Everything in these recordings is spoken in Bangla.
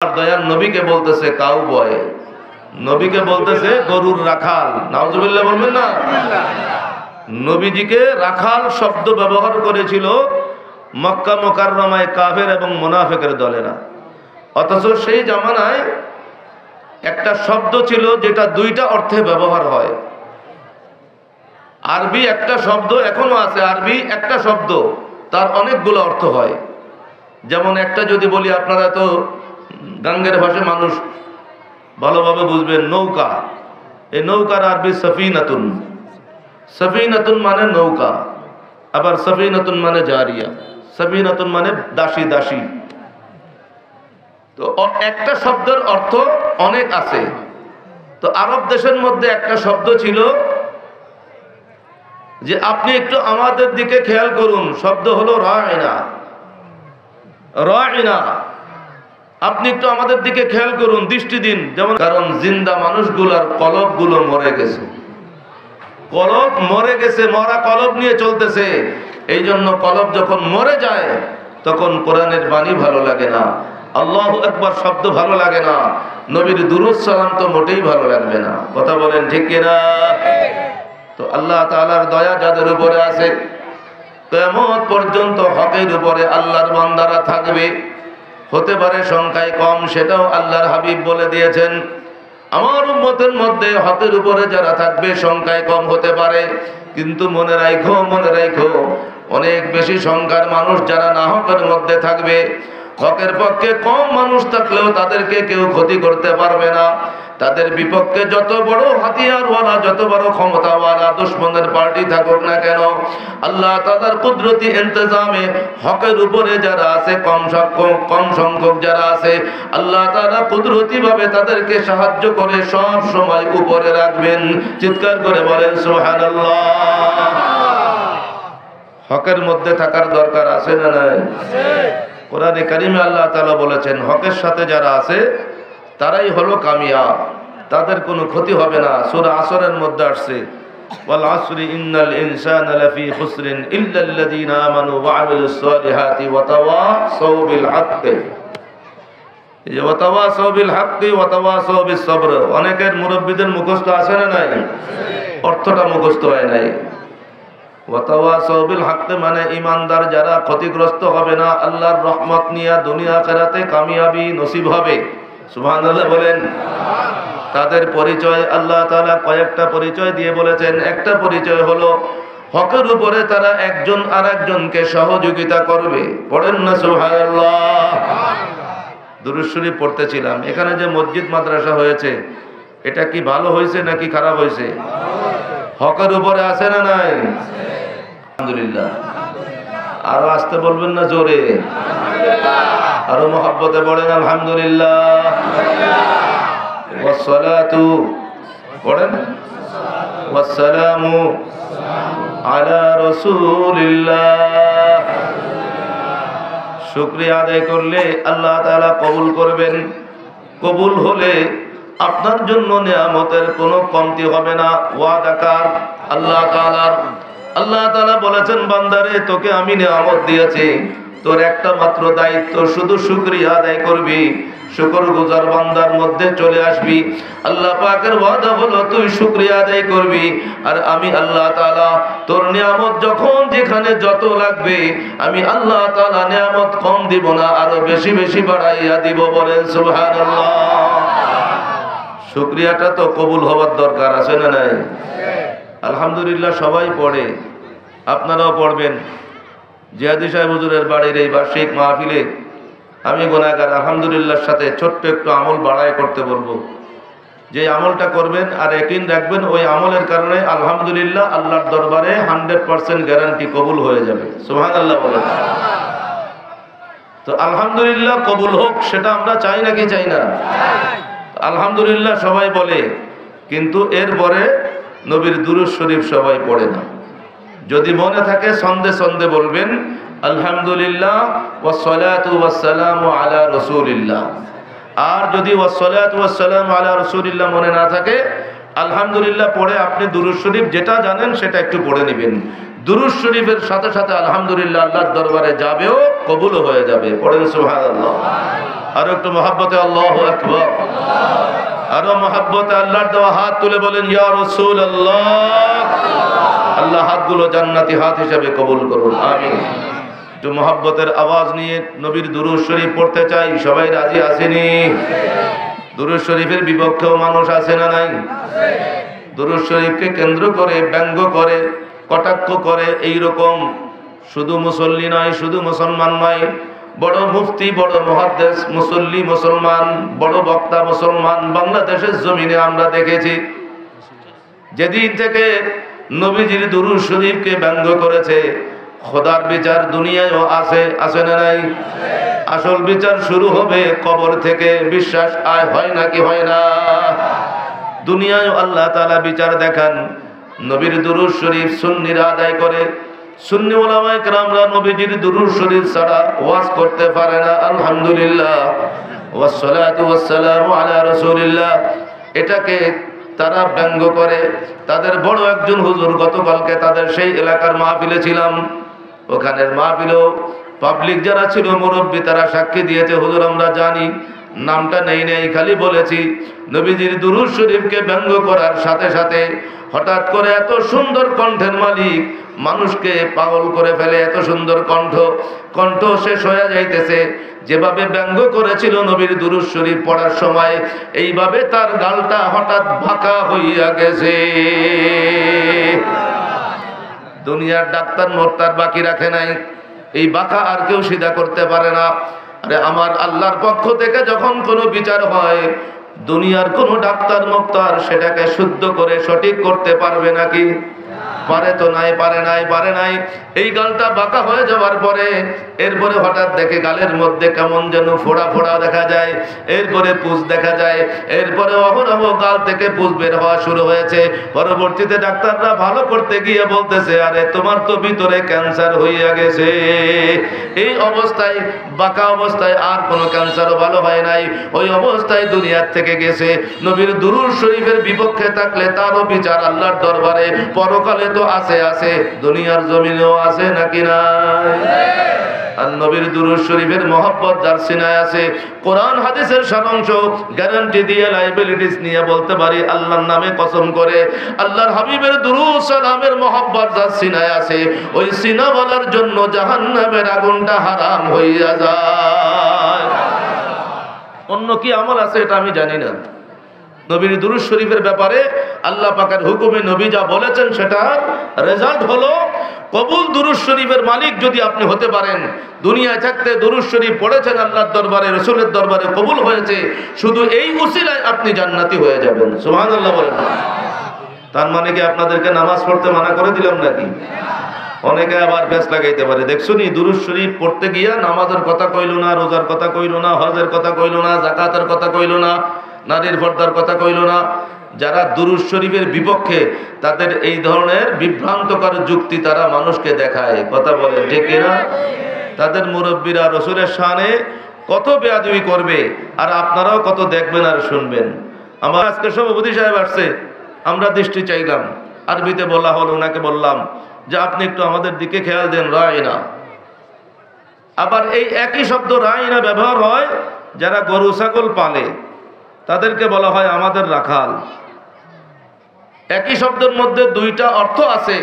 দয়াল নবীকে বলতেছে কাউবয়, নবীকে বলতেছে গরুর রাখাল। নাউজুবিল্লাহ বলবেন না? নবীজিকে রাখাল শব্দ ব্যবহার করেছিল মক্কা মুকাররমায় কাফের এবং মুনাফিকের দলেরা। অথচ সেই জামানায় একটা শব্দ ছিল যেটা দুইটা অর্থে ব্যবহার হয়। আরবি একটা শব্দ এখনো আছে, আরবি একটা শব্দ তার অনেকগুলো অর্থ হয়। যেমন একটা যদি বলি, আপনারা তো গাঙ্গের ভাষায় মানুষ ভালোভাবে বুঝবেন, নৌকা। এই নৌকার আরবি সফিনাতুন। সফিনাতুন মানে নৌকা, আবার সফিনাতুন মানে জারিয়া, সফিনাতুন মানে দাসী দাসী। তো একটা শব্দের অর্থ অনেক আছে। তো আরব দেশের মধ্যে একটা শব্দ ছিল যে আপনি একটু আমাদের দিকে খেয়াল করুন, শব্দ হলো রাইনা। রাইনা, আপনি একটু আমাদের দিকে খেয়াল করুন, দৃষ্টি দিন। যেমন কারণ জিন্দা মানুষগুলার কলবগুলো মরে গেছে, কলব মরে গেছে, মরা কলব নিয়ে চলতেছে। এই জন্য কলব যখন মরে যায় তখন কোরআনের বাণী ভালো লাগে না, আল্লাহু আকবার শব্দ ভালো লাগে না, নবীর দুরূদ সালাম তো মোটেই ভালো লাগবে না। কথা বলেন ঠিক কিনা? তো আল্লাহ তাআলার দয়া যাদের উপরে আছে, কিয়ামত পর্যন্ত হকের উপরে আল্লাহর বান্দারা থাকবে। হতে পারে সংখ্যায় কম, সেটাও আল্লাহর হাবিব বলে দিয়েছেন। আমার উম্মতের মধ্যে হকের উপরে যারা থাকবে সংখ্যায় কম হতে পারে, কিন্তু মনে রাখো, মনে রাখো, অনেক বেশি সংখ্যার মানুষ যারা না হকের মধ্যে থাকবে। হকের পক্ষে কম মানুষ থাকলেও তাদেরকে কেউ ক্ষতি করতে পারবে না। তাদের বিপক্ষে যত বড় হাতিয়ারওয়ালা, যত বড় ক্ষমতাওয়ালা দুশমনের পার্টি থাকুক না কেন, আল্লাহ তাআলার কুদরতি ইন্তজামে হকের উপরে যারা আছে, কম সংখ্যক যারা আছে, আল্লাহ তাআলা কুদরতি ভাবে তাদেরকে সাহায্য করে সব সময় উপরে রাখবেন। চিৎকার করে বলেন সুবহানাল্লাহ। হকের মধ্যে থাকার দরকার আছে না নাই? কোরআনে কারিমে আল্লাহ তাআলা বলেছেন, হকের সাথে যারা আছে তারাই হলো কামিয়াব, তাদের কোনো ক্ষতি হবে না। সূরা আসরের মধ্যে আসছে, ওয়াল আসরি ইন্নাল ইনসানা লাফি খুসরিন ইল্লাল্লাযীনা আমানু ওয়া আমিলুস সালিহাতি ওয়া তাওয়াসাউ বিল হাক্কি। এই যে ওয়া তাওয়াসাউ বিল হাক্কি ওয়া তাওয়াসাউ বিস সবর, অনেকের মুরব্বিদের মুখস্থ আছে না নাই? অর্থটা মুখস্থ হয় নাই। ওয়া তাওয়াসাউ বিল হাক্কি মানে ঈমানদার যারা ক্ষতিগ্রস্ত হবে না, আল্লাহর রহমত নিয়ে দুনিয়া আখিরাতে কামিয়াবি নসিব হবে। সুবহানাল্লাহ বলেন। তাদের পরিচয় আল্লাহ তাআলা কয়েকটা পরিচয় দিয়ে বলেছেন। একটা পরিচয় হলো হকের উপরে তারা একজন আরেকজনকে সহযোগিতা করবে। পড়েন না সুবহানাল্লাহ। দুরূদ শরীফ পড়তেছিলাম, এখানে যে মসজিদ মাদ্রাসা হয়েছে এটা কি ভালো হয়েছে নাকি খারাপ হয়েছে? হকের উপরে আছে না নাই? আলহামদুলিল্লাহ। আরো আসতে বলবেন না, জোরে আরো মহব্বতে পড়েন আলহামদুলিল্লাহ। ওয়াসসালাতু পড়েন ওয়াসসালামু আলা রাসূলিল্লাহ। শুকরিয়া আদায় করলে আল্লাহ তাআলা কবুল করবেন। কবুল হলে আপনার জন্য নিয়ামতের কোনো কমতি হবে না। ওয়াদাকার আল্লাহ তাআলার। আল্লাহ তাআলা বলেছেন, বান্দারে তোকে আমি নিয়ামত দিয়েছি, তোর একটা মাত্র দায়িত্ব, শুধু শুকরিয়া আদায় করবি, শুকরগুজার বান্দার মধ্যে চলে আসবি। আল্লাহ পাকের ওয়াদা হলো তুই শুকরিয়া আদায় করবি, আর আমি আল্লাহ তাআলা তোর নিয়ামত যখন যেখানে যত লাগবে আমি আল্লাহ তাআলা নিয়ামত কম দিব না, আরো বেশি বেশি বাড়াইয়া দিব। বলেন সুবহানাল্লাহ। শুকরিয়াটা তো কবুল হওয়ার দরকার আছে না নাই? আলহামদুলিল্লাহ সবাই পড়ে, আপনারাও পড়বেন। জিয়াদি সাহেব হুজুরের বাড়ির এই বার্ষিক মাহফিলে আমি গুনাহগার, আলহামদুলিল্লাহর সাথে ছোট্ট একটু আমল বাড়ায় করতে বলবো। যে আমলটা করবেন আর ইয়াকিন রাখবেন ওই আমলের কারণে আলহামদুলিল্লাহ আল্লাহর দরবারে 100% গ্যারান্টি কবুল হয়ে যাবে। সুবহানাল্লাহ বলেন। তো আলহামদুলিল্লাহ কবুল হোক, সেটা আমরা চাই নাকি চাই না? আলহামদুলিল্লাহ সবাই বলে, কিন্তু এরপরে নবীর দুরূদ শরীফ সবাই পড়ে না। যদি মনে থাকে সন্ধে সন্ধে বলবেন আলহামদুলিল্লাহ ওয়াসসালাতু ওয়াসসালামু আলা রাসূলিল্লাহ। আর যদি ওয়াসসালাতু ওয়াসসালামু আলা রাসূলিল্লাহ মনে না থাকে, আলহামদুলিল্লাহ পড়ে আপনি দুরূদ শরীফ যেটা জানেন সেটা একটু পড়ে নেবেন। দুরূদ শরীফের সাথে সাথে আলহামদুলিল্লাহ আল্লাহর দরবারে যাবেও, কবুলও হয়ে যাবে। পড়েন সুবহানাল্লাহ। আর একটু মহব্বতে আল্লাহু আকবার, আরো মহব্বতে আল্লাহর দেওয়া হাত তুলে বলেন ইয়া রাসূলুল্লাহ। আল্লাহ হাতগুলো জান্নাতি হাত হিসেবে কবুল করুন, আমিন। একটু মহব্বতের আওয়াজ নিয়ে নবীর দুরূদ শরীফ পড়তে চাই। সবাই রাজি আছেনি? দুরূদ শরীফের বিপক্ষেও মানুষ আছে না নাই? দুরূদ শরীফকে কেন্দ্র করে ব্যঙ্গ করে কটাক্ষ করে এইরকম শুধু মুসল্লি নয়, শুধু মুসলমান নয়, বড় মুফতি, বড় মুহাদ্দিস মুসল্লি মুসলমান, বড় বক্তা মুসলমান বাংলাদেশের জমিনে আমরা দেখেছি। যেদিন থেকে নবীজির দুরূদ শরীফকে ব্যঙ্গ করেছে, খোদার বিচার দুনিয়ায়ও আছে না নাই? আসল বিচার শুরু হবে কবর থেকে। বিশ্বাস হয় নাকি হয় না? দুনিয়ায় আল্লাহ তাআলা বিচার দেখান। নবীর দুরূদ শরীফ সুন্নিরা আদায় করে। সুন্নি উলামায়ে কেরামরা নবীজির দুরূদ শরীফ ছাড়া ওয়াজ করতে পারে না। আলহামদুলিল্লাহ, ওয়াসসালাতু ওয়াসসালামু আলা রাসূলিল্লাহ। এটাকে তারা ব্যঙ্গ করে। তাদের বড় একজন হুজুর, গতকালকে তাদের সেই এলাকার মাহফিলে ছিলাম। ওখানের মাহফিলেও পাবলিক যারা ছিল, মুরব্বী, তারা সাক্ষী দিয়েছে। হুজুর আমরা জানি, নামটা নেই, খালি বলেছি নবীজির দুরূদ শরীফকে ব্যঙ্গ করার সাথে সাথে হঠাৎ করে এত সুন্দর কণ্ঠের মালিক মানুষকে পাগল করে ফেলে। এত সুন্দর কণ্ঠ শেষ হয়ে যাইতেছে। যেভাবে ব্যঙ্গ করেছিল নবীর দুরূদ শরীফ পড়ার সময়, এইভাবে তার গালটা হঠাৎ বাঁকা হইয়া গেছে। দুনিয়ার ডাক্তার মোরতার বাকি রাখে নাই, এই বাঁকা আর কেউ সিধা করতে পারে না। আরে আমার আল্লাহর পক্ষ থেকে যখন কোনো বিচার হয়, দুনিয়ার কোনো ডাক্তার মুক্তার সেটাকে শুদ্ধ করে সঠিক করতে পারবে নাকি? পারে তো নাই, পারে নাই। এই গালটা বাঁকা হয়ে যাওয়ার পরে এরপরে হঠাৎ দেখে গালের মধ্যে কেমন যেন ফোড়া ফোড়া দেখা যায়, এরপরে পুঁজ দেখা যায়, এরপরে অহরহ গাল থেকে পুঁজ বের হওয়া শুরু হয়েছে। পরবর্তীতে ডাক্তাররা ভালো করতে গিয়ে বলতেছে, আরে তোমার তো ভিতরে ক্যান্সার হইয়া গেছে। এই অবস্থায়, বাঁকা অবস্থায় আর কোনো ক্যান্সারও ভালো হয় নাই, ওই অবস্থায় দুনিয়ার থেকে গেছে। নবীর দুরূদ শরীফের বিপক্ষে থাকলে তারও বিচার আল্লাহর দরবারে পরকালে তো আছে, দুনিয়ার জমিনেও আছে নাকি নাই? আর নবীর দুরূদ শরীফের মহব্বত যার সিনায় আছে, কোরআন হাদিসের সারাংশ গ্যারান্টি দিয়ে লাইবিলিটিস নিয়ে বলতে পারি, আল্লাহর নামে কসম করে, আল্লাহর হাবিবের দুরূদ সালামের মহব্বত যার সিনায় আছে, ওই সিনাওয়ালার জন্য জাহান্নামের আগুনটা হারাম হইয়া যায়। অন্য কি আমল আছে এটা আমি জানি না। নবীর দুরূদ শরীফের ব্যাপারে আল্লাহ পাকের হুকুমে নবী যা বলেছেন সেটার রেজাল্ট হলো কবুল। দুরূদ শরীফের মালিক যদি আপনি হতে পারেন, দুনিয়ায় থাকতে দুরূদ শরীফ পড়েছেন, আল্লাহর দরবারে রাসূলের দরবারে কবুল হয়েছে, শুধু এই উসিলায় আপনি জান্নাতি হয়ে যাবেন। সুবহানাল্লাহ বলেন। তার মানে কি আপনাদেরকে নামাজ পড়তে মানা করে দিলাম নাকি? অনেকে আবার ব্যাস লাগাইতে পারে, দেখছুনি দুরূদ শরীফ পড়তে গিয়া নামাজের কথা কইল না, রোজার কথা কইল না, হজের কথা কইল না, যাকাতের কথা কইল না, নারীর পর্দার কথা কইল না। যারা দুরূদ শরীফের বিপক্ষে, তাদের এই ধরনের বিভ্রান্তকর যুক্তি তারা মানুষকে দেখায়। কথা বলে ঠিক কিনা? তাদের মুরব্বীরা রাসূলের শানে কত বেয়াদবি করবে, আর আপনারাও কত দেখবেন আর শুনবেন। আমার আজকে সভাপতি সাহেব আসছে, আমরা দৃষ্টি চাইলাম, আরবিতে বলা হলো, ওনাকে বললাম যে আপনি একটু আমাদের দিকে খেয়াল দেন, রায়না। আবার এই একই শব্দ রায়না ব্যবহার হয় যারা গরু ছাগল পালে, তাদেরকে বলা হয় আমাদের রাখাল। একই শব্দের মধ্যে দুইটা অর্থ আছে।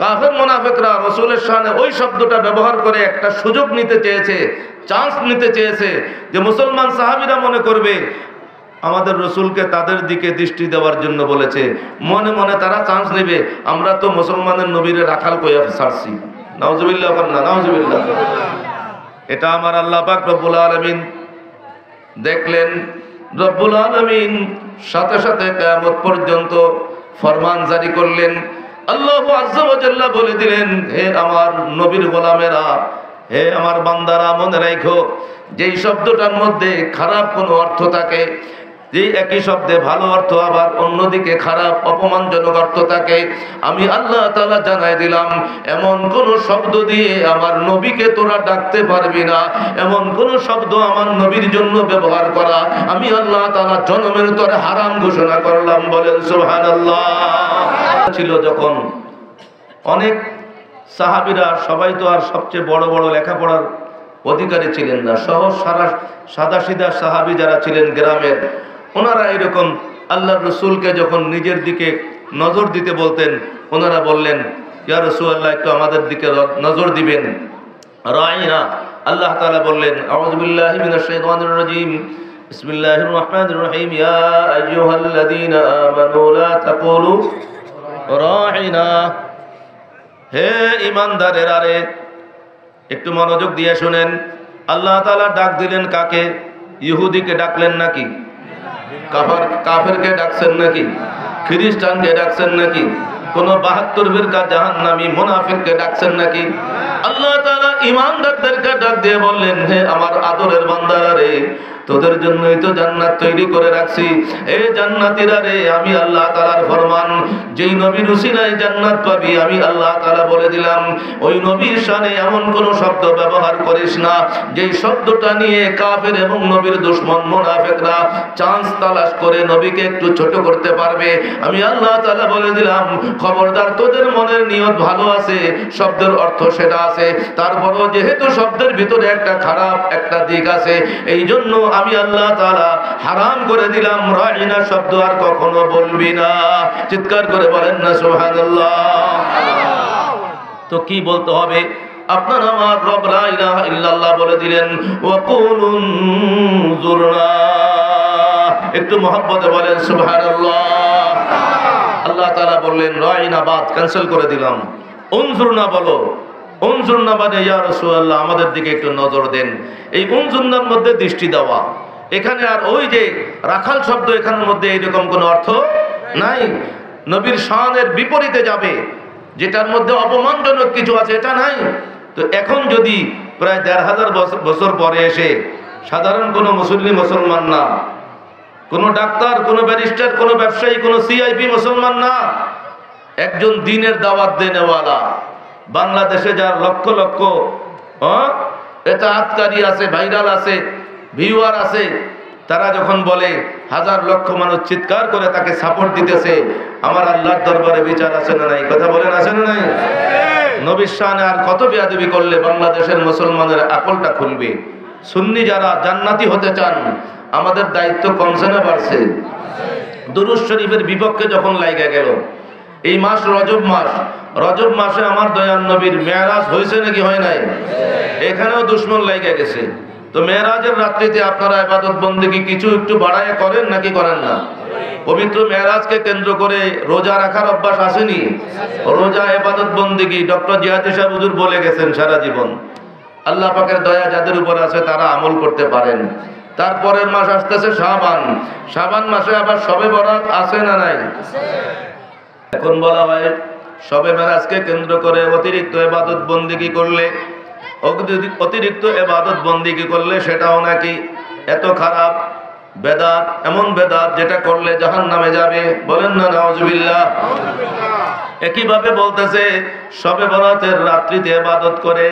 কাফের মুনাফিকরা রাসূলের শানে ওই শব্দটা ব্যবহার করে একটা সুযোগ নিতে চেয়েছে, চান্স নিতে চেয়েছে, যে মুসলমান সাহাবীরা মনে করবে আমাদের রাসূলকে তাদের দিকে দৃষ্টি দেওয়ার জন্য বলেছে। মনে মনে তারা চান্স নেবে, আমরা তো মুসলমানের নবীরে রাখাল কইয়া ছাড়ছি। নাউজুবিল্লাহ, নাউজুবিল্লাহ। এটা আমার আল্লাহ পাক রব্বুল আলামিন দেখলেন। রব্বুল আলামিন সাথে সাথে কিয়ামত পর্যন্ত ফরমান জারি করলেন। আল্লাহু আজ্জা ওয়া জাল্লা বলে দিলেন, হে আমার নবীর গোলামেরা, হে আমার বান্দারা, মনে রাখো যেই শব্দটার মধ্যে খারাপ কোনো অর্থ থাকে, যেই একই শব্দে ভালো অর্থ আবার অন্যদিকে খারাপ অপমানজনক অর্থ থাকে, আমি আল্লাহ তাআলা জানাই দিলাম, এমন কোন শব্দ দিয়ে আমার নবীকে তোরা ডাকতে পারবি না, এমন কোন শব্দ আমার নবীর জন্য ব্যবহার করা আমি আল্লাহ তাআলা জনমের তরে হারাম ঘোষণা করলাম। বলেন সুবহানাল্লাহ। ছিল যখন অনেক সাহাবীরা, সবাই তো আর সবচেয়ে বড় বড় লেখাপড়ার অধিকারী ছিলেন না। সহজ সাদাসিধা সাহাবী যারা ছিলেন গ্রামের, ওনারা এরকম আল্লাহর রসুলকে যখন নিজের দিকে নজর দিতে বলতেন, ওনারা বললেন, ইয়া রাসূলুল্লাহ, একটু আমাদের দিকে নজর দিবেন, রাইনা। আল্লাহ তাআলা বললেন, আউযু বিল্লাহি মিনাশ শাইতানির রাজীম, বিসমিল্লাহির রহমানির রহিম, ইয়া আইয়ুহাল্লাযীনা আমানু লা তাকুলু রাইনা। হে ঈমানদারেরা রে, একটু মনোযোগ দিয়ে শুনেন। আল্লাহ তাআলা ডাক দিলেন কাকে? ইহুদিকে ডাকলেন নাকি? কাফেরকে ডাকছেন নাকি? খ্রিস্টানকে ডাকছেন নাকি? কোন 72 ফিরকা জাহান্নামী মুনাফিককে ডাকছেন নাকি? আল্লাহ তাআলা ঈমানদারদেরকে ডাক দিয়ে বললেন, হে আমার আদরের বান্দারা রে, তোদের জন্যই তো জান্নাত তৈরি করে রাখছি। এই জান্নাতীরা রে, আমি আল্লাহ তাআলার ফরমান, যেই নবীর উসিলায় জান্নাত পাবি আমি আল্লাহ তাআলা বলে দিলাম, ওই নবীর শানে এমন কোন শব্দ ব্যবহার করিস না যেই শব্দটা নিয়ে কাফের এবং নবীর দুশমন মুনাফিকরা চান্স তালাশ করে নবীকে একটু ছোট করতে পারবে। আমি আল্লাহ তাআলা বলে দিলাম, খবরদার, তোদের মনের নিয়ত ভালো আছে, শব্দের অর্থ সেটা আছে, তারপরও যেহেতু শব্দের ভিতরে একটা খারাপ একটা দিক আছে, এই জন্য আমি আল্লাহ তাআলা হারাম করে দিলাম, রাইনা শব্দ আর কখনো বলবি না। চিৎকার করে বলেন না সুবহানাল্লাহ। তো কি বলতে হবে? আপনার আমার রব লা ইলাহা ইল্লাল্লাহ বলে দিলেন, ওয়া কুলু উনজুরনা, একটু মহব্বতে বলেন সুবহানাল্লাহ। আল্লাহ তাআলা বললেন, রাইনা বাদ ক্যান্সেল করে দিলাম, উনজুরনা বলো। উনজুরনা মানে ইয়া রাসূলুল্লাহ, আমাদের দিকে একটু নজর দেন। এই উনজুরনার মধ্যে দৃষ্টি দেওয়া, এখানে আর ওই যে রাখাল শব্দ এখানের মধ্যে এইরকম কোনো অর্থ নাই। নবীর শানের বিপরীতে যাবে, যেটার মধ্যে অপমানজনক কিছু আছে, এটা নাই। তো এখন যদি প্রায় ১৫০০ বছর পরে এসে সাধারণ কোনো মুসলমান না, কোনো ডাক্তার, কোনো ব্যারিস্টার, কোনো ব্যবসায়ী, কোনো সিআইপি মুসলমান না, একজন দ্বীনের দাওয়াত দেনেওয়ালা, বাংলাদেশে যার লক্ষ লক্ষ এতাআতকারী আছে, ভাইরাল আছে, ভিউয়ার আছে, তারা যখন বলে হাজার লক্ষ মানুষ চিৎকার করে তাকে সাপোর্ট দিতেছে, আমার আল্লাহর দরবারে বিচার আছে না নাই? কথা বলেন, আছে না নাই? নবীর শানে আর কত বেয়াদবি করলে বাংলাদেশের মুসলমানের আকলটা খুলবে? সুন্নি যারা জান্নাতি হতে চান, আমাদের দায়িত্ব কমছে না বাড়ছে? দুরূদ শরীফের বিপক্ষে যখন লাইগা গেল, এই মাস রজব মাসে আমার দয়াল নবীর মেরাজ হয়েছে নাকি হয় নাই? এখানেও দুশমন লাইগা গেছে। তো মেরাজের রাত্রিতে আপনারা ইবাদত বন্দেগী কিছু একটু বাড়ায় করেন নাকি করেন না? পবিত্র মেরাজকে কেন্দ্র করে রোজা রাখার অভ্যাস আসেনি? রোজা ইবাদত বন্দেগী ডক্টর জিয়াদ সাহেব হুজুর বলে গেছেন সারা জীবন। আল্লাহ পাকের দয়া যাদের উপর আছে তারা আমল করতে পারেন। তারপরের মাস আসতেছে শাবান মাসে আবার শবে বরাত আছে না নাই? এখন বলা হয় শবে মেরাজকে কেন্দ্র করে অতিরিক্ত ইবাদত বন্দেগী করলে, অতিরিক্ত ইবাদত বন্দেগী করলে সেটাও নাকি এত খারাপ বেদাত, এমন বেদাত যেটা করলে জাহান্নামে যাবে। বলেন না নাউজুবিল্লাহ। একইভাবে বলতেছে শবে বরাতের রাত্রিতে ইবাদত করে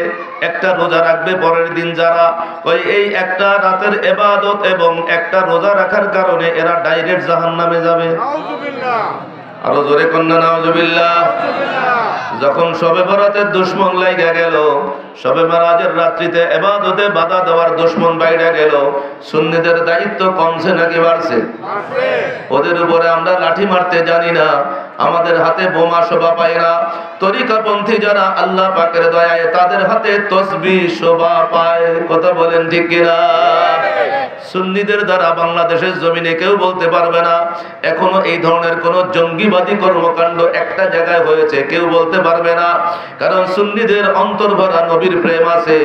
একটা রোজা রাখবে পরের দিন যারা, ওই এই একটা রাতের ইবাদত এবং একটা রোজা রাখার কারণে এরা ডাইরেক্ট জাহান্নামে যাবে। নাউজুবিল্লাহ। আরো জোরে কন্যা নাউজুবিল্লাহ। যখন শবে বরাতের দুশমন লাইগা গেল, শবে মেরাজের রাত্রিতে ইবাদতে বাধা দেওয়ার দুশমন বাইরে গেল, সুন্নিদের দায়িত্ব কমছে নাকি বাড়ছে? ওদের উপরে আমরা লাঠি মারতে জানি না, আমাদের হাতে বোমা শোভা পায় না। তরিকাপন্থী যারা আল্লাহ পাকের দয়ায় তাদের হাতে তসবিহ শোভা পায়। কথা বলেন ঠিক কিনা? সুন্নিদের দ্বারা বাংলাদেশের জমিনে কেউ বলতে পারবে না এখনো এই ধরনের কোন জঙ্গিবাদী কর্মকাণ্ড একটা জায়গায় হয়েছে, কেউ বলতে পারবে না। কারণ সুন্নিদের অন্তর ভরা নবীর প্রেম আছে,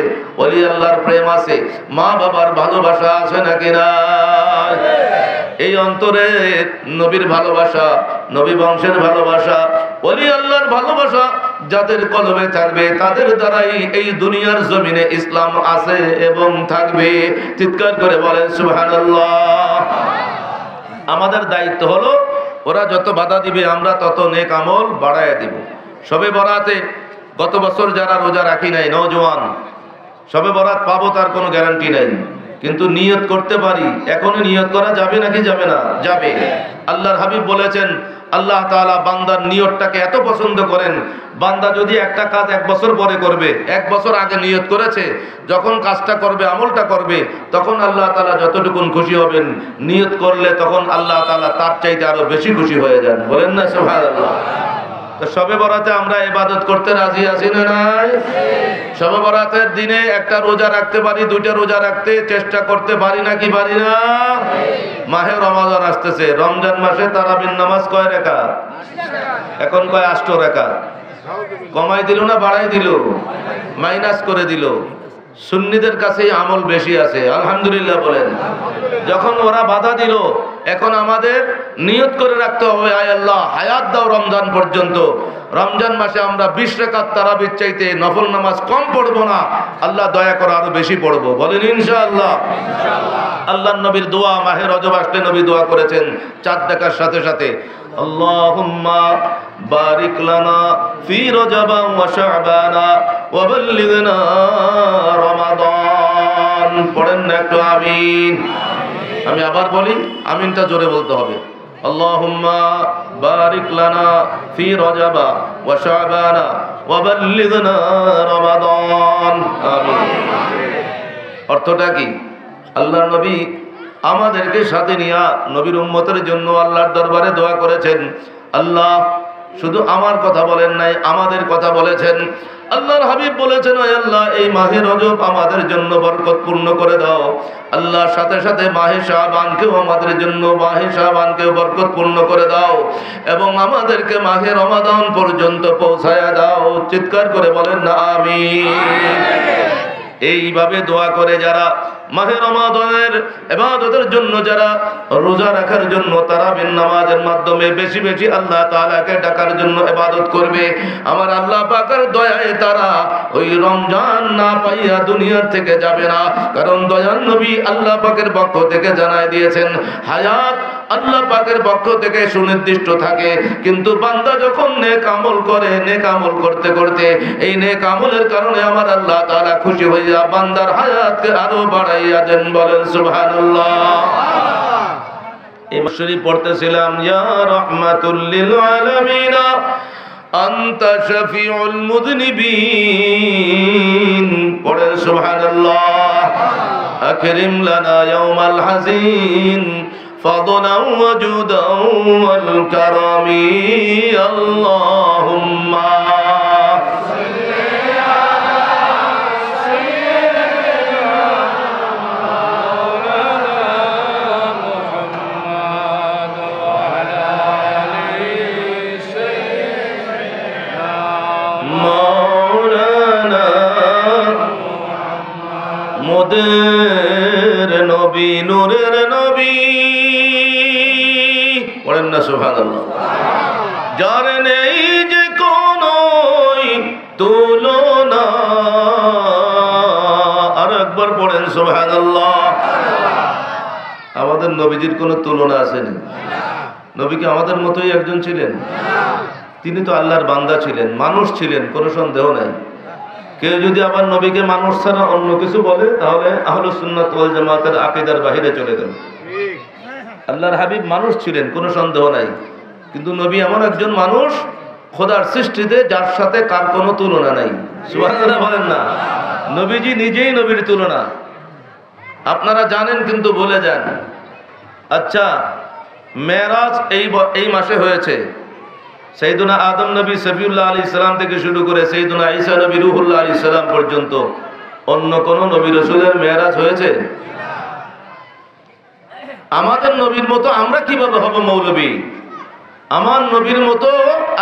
ওলি আল্লাহর প্রেম আছে, মা বাবার ভালোবাসা আছে নাকি না? এই অন্তরে নবীর ভালোবাসা, নবী বংশের ভালোবাসা, ওলি আল্লাহর ভালোবাসা যাদের কলবে থাকবে তাদের দ্বারাই এই দুনিয়ার জমিনে ইসলাম আছে এবং থাকবে। চিৎকার করে বলেন সুবহানাল্লাহ। আমাদের দায়িত্ব হলো ওরা যত বাধা দিবে আমরা তত নেক আমল বাড়ায় দিব। শবে বরাতে গত বছর যারা রোজা রাখি নাই, নওজোয়ান, শবে বরাত পাবো তার কোনো গ্যারান্টি নাই, কিন্তু নিয়ত করতে পারি। এখনো নিয়ত করা যাবে নাকি যাবে না? যাবে। আল্লাহর হাবিব বলেছেন আল্লাহ তাআলা বান্দার নিয়তটাকে এত পছন্দ করেন, বান্দা যদি একটা কাজ 1 বছর পরে করবে, 1 বছর আগে নিয়ত করেছে, যখন কাজটা করবে, আমলটা করবে, তখন আল্লাহ তাআলা যতটুকুন খুশি হবেন, নিয়ত করলে তখন আল্লাহ তাআলা তার চাইতে আরো বেশি খুশি হয়ে যান। বলেন না সুবহানাল্লাহ। তো শবে বরাতে আমরা ইবাদত করতে রাজি আছি না নাই? শবে বরাতের দিনে একটা রোজা রাখতে পারি, 2টা রোজা রাখতে চেষ্টা করতে পারি না কি পারি না? মাহে রমাদান আসতেছে, রমজান মাসে তারাবির নামাজ কয় রাকাত? এখন কয় 8 রাকাত। কমাই দিল না বাড়াই দিল? মাইনাস করে দিল। সুন্নিদের কাছেই আমল বেশি আছে, আলহামদুলিল্লাহ বলেন। যখন ওরা বাধা দিল, এখন আমাদের নিয়ত করে রাখতে হবে, আয় আল্লাহ হায়াত দাও রমজান পর্যন্ত, রমজান মাসে আমরা 20 রাকাত তারাবির চাইতে নফল নামাজ কম পড়বো না, আল্লাহ দয়া করে আরো বেশি পড়বো। বলেন ইনশাআল্লাহ। আল্লাহর নবীর দোয়া, মাহে রজব আসলে নবী দোয়া করেছেন চাঁদ দেখার সাথে সাথে, আল্লাহুম্মা বারিক লানা ফি রজবা ওয়া শাবানা ওয়া বাল্লিগনা রমাদান। পড়েন না একটু আমিন। আমি আবার বলি, আমিনটা জোরে বলতে হবে। আল্লাহুম্মা বারিক লানা ফি রজবা ওয়া শাবানা ওয়া বাল্লিগনা রমাদান। আমিন। অর্থটা কি? আল্লাহর নবী আমাদেরকে সাথে নিয়ে নবীর উম্মতের জন্য আল্লাহর দরবারে দোয়া করেছেন। আল্লাহ শুধু আমার কথা বলেন নাই, আমাদের কথা বলেছেন। আল্লাহর হাবিব বলেছেন, ও আল্লাহ এই মাহে রজব আমাদের জন্য বরকতপূর্ণ করে দাও। আল্লাহর সাথে সাথে মাহে শাবানকেও আমাদের জন্য, মাহে শাবানকেও বরকতপূর্ণ করে দাও এবং আমাদেরকে মাহে রমাদান পর্যন্ত পৌঁছায়া দাও। চিৎকার করে বলেন না আমিন। এইভাবে দোয়া করে যারা মাহে রমাদানের ইবাদতের জন্য, যারা রোজা রাখার জন্য তারাবির নামাজের মাধ্যমে বেশি বেশি আল্লাহ তাআলাকে ডাকার জন্য ইবাদত করবে, আমার আল্লাহ পাকের দয়ায় তারা ওই রমজান না পাইয়া দুনিয়ার থেকে যাবে না। কারণ দয়ার নবী আল্লাহ পাকের পক্ষ থেকে জানায় দিয়েছেন, হায়াত আল্লাহ পাকের পক্ষ থেকে সুনির্দিষ্ট থাকে, কিন্তু বান্দা যখন নেক আমল করে, নেক আমল করতে করতে এই নেক আমলের কারণে আমার আল্লাহ তাআলা খুশি হইয়া বান্দার হায়াতকে আরো বাড়াইয়া দেন। বলেন সুবহানাল্লাহ। এই মাসে পড়তেছিলাম, ইয়া রাহমাতুল লিল আলামিন আনতা শাফিউল মুযনিবিন। পড়েন সুবহানাল্লাহ। আকরিম লানা ইয়াউমাল হাজিন فضلا وجودا والكرم اللهم صل على سيدنا محمد وعلى آل سيدنا مولانا মোদের নবী, নূরের নবী। পড়েন না সুবহানাল্লাহ। যার নেই যে কোনো তুলনা। আর একবার পড়েন সুবহানাল্লাহ। আমাদের নবীজির কোনো তুলনা আসেনি। নবী কি আমাদের মতোই একজন ছিলেন? তিনি তো আল্লাহর বান্দা ছিলেন, মানুষ ছিলেন, কোনো সন্দেহ নাই। কেউ যদি আবার নবীকে মানুষ ছাড়া অন্য কিছু বলে, তাহলে আহলুস সুন্নাত ওয়াল জামাতের আকীদার বাহিরে চলে গেল। আল্লাহর হাবিব মানুষ ছিলেন, কোনো সন্দেহ নাই, কিন্তু নবী এমন একজন মানুষ খোদার সৃষ্টিতে যার সাথে কার কোনো তুলনা নাই। সুবহানাল্লাহ বলেন না। নবীজি নিজেই নবীর তুলনা। আপনারা জানেন কিন্তু ভুলে যান। আচ্ছা, মেরাজ এই মাসে হয়েছে। সাইয়েদুনা আদম নবী সফিউল্লাহ আলাইহিস সালাম থেকে শুরু করে সাইয়েদুনা ঈসা নবী রূহুল্লাহ আলাইহিস সালাম পর্যন্ত অন্য কোন নবী রাসূলের মেরাজ হয়েছে? আমাদের নবীর মতো আমরা কিভাবে হব মৌলবী? আমার নবীর মতো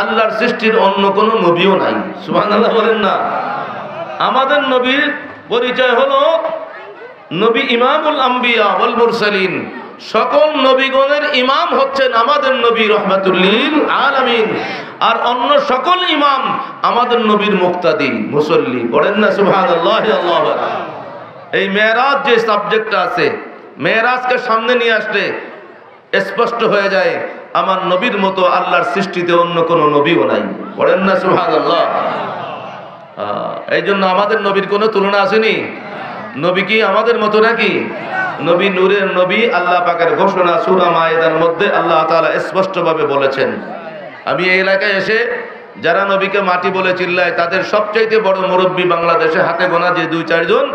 আল্লাহর সৃষ্টির অন্য কোন নবীও নাই। সুবহানাল্লাহ বলেন না। আমাদের নবীর পরিচয় হলো নবী ইমামুল আম্বিয়া ওয়াল মুরসালিন। সকল নবীগণের ইমাম হচ্ছেন আমাদের নবী রাহমাতুল লিল আলামিন, আর অন্য সকল ইমাম আমাদের নবীর মুক্তাদি, মুসল্লি। পড়েন না সুবহানাল্লাহ। আল্লাহু আকবার। এই মেরাজ যে সাবজেক্টটা আছে, মেরাজকে সামনে নিয়ে আসলে স্পষ্ট হয়ে যায় আমার নবীর মতো আল্লাহর সৃষ্টিতে অন্য কোন নবীও নাই। পড়েন না সুবহানাল্লাহ। এই জন্য আমাদের নবীর কোনো তুলনা আসেনি। নবী কি আমাদের মতো নাকি? নবী নূরের নবী। আল্লাহ পাকের ঘোষণা সূরা মায়েদার মধ্যে আল্লাহ তাআলা স্পষ্টভাবে বলেছেন। আমি এই এলাকায় এসে যারা নবীকে মাটি বলে চিল্লায় তাদের সবচাইতে বড় মুরব্বী বাংলাদেশে হাতে গোনা যে 2-4 জন,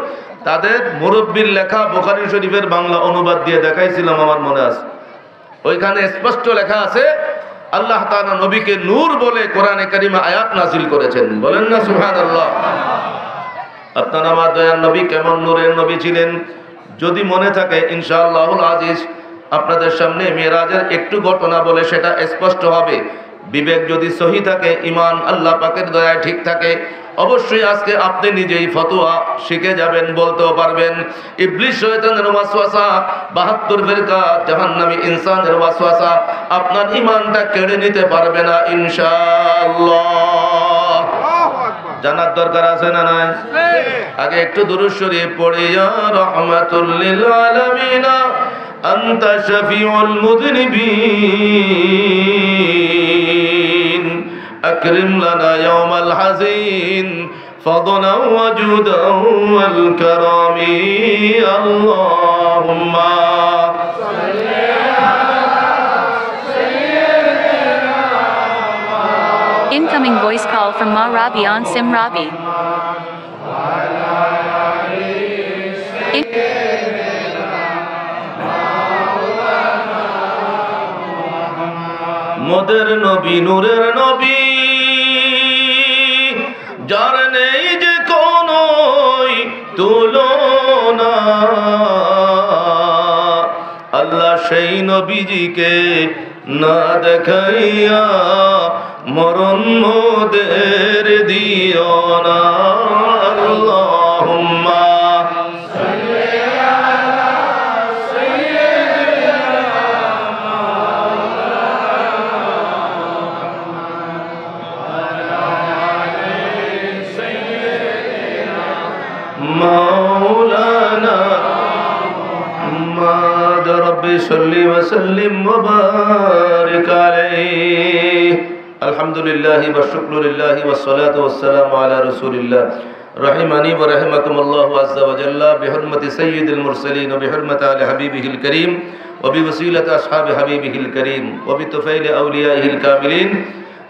তাদের মুরব্বীর লেখা বুখারী শরীফের বাংলা অনুবাদ দিয়ে দেখাইছিলাম, আমার মনে আছে। ওইখানে স্পষ্ট লেখা আছে আল্লাহ তাআলা নবীকে নূর বলে কোরআনে কারিমে আয়াত নাযিল করেছেন। বলেন না সুবহানাল্লাহ। আপনার আমার দয়ার নবী কেমন নূরের নবী ছিলেন যদি মনে থাকে ইনশাআল্লাহুল আজিজ আপনাদের সামনে মেরাজের একটু ঘটনা বলে সেটা স্পষ্ট হবে। বিবেক যদি সহি থাকে, ঈমান আল্লাহ পাকের দয়ায় ঠিক থাকে, অবশ্যই আজকে আপনি নিজেই ফতোয়া শিখে যাবেন, বলতেও পারবেন। ইবলিস শয়তানের ওয়াসওয়াসা, 72 ফিরকা জাহান্নামী ইনসানের ওয়াসওয়াসা আপনার ঈমানটা কেড়ে নিতে পারবে না ইনশাআল্লাহ। জানার দরকার আছে না নাই? আগে একটু দুরূদ শরীফ পড়ে, ইয়া রাহমাতুল লিল আলামিন আনতা শাফিউল মুযনিবিন আকরিম লানা ইয়াওমাল হাযিন فضلا وجودا والكرم اللهم صل على Incoming voice call from Ma Rabi on Sim Rabi. মোদের নবী নূরের নবী, যার নেই যে কোনো তুলনা, আল্লাহ সেই নবীজিকে না দেখাইয়া মরণ মোদের দিও না। আল্লাহুম্মা مولانا محمد رب صل وسلم وبارك عليه الحمد لله والشكر لله والصلاة والسلام على رسول الله رحمني ورحمكم الله عز وجل بحرمة سيد المرسلين وبحرمة آل حبيبه الكريم وبوسيلة أصحاب حبيبه الكريم وبطفيل أوليائه الكاملين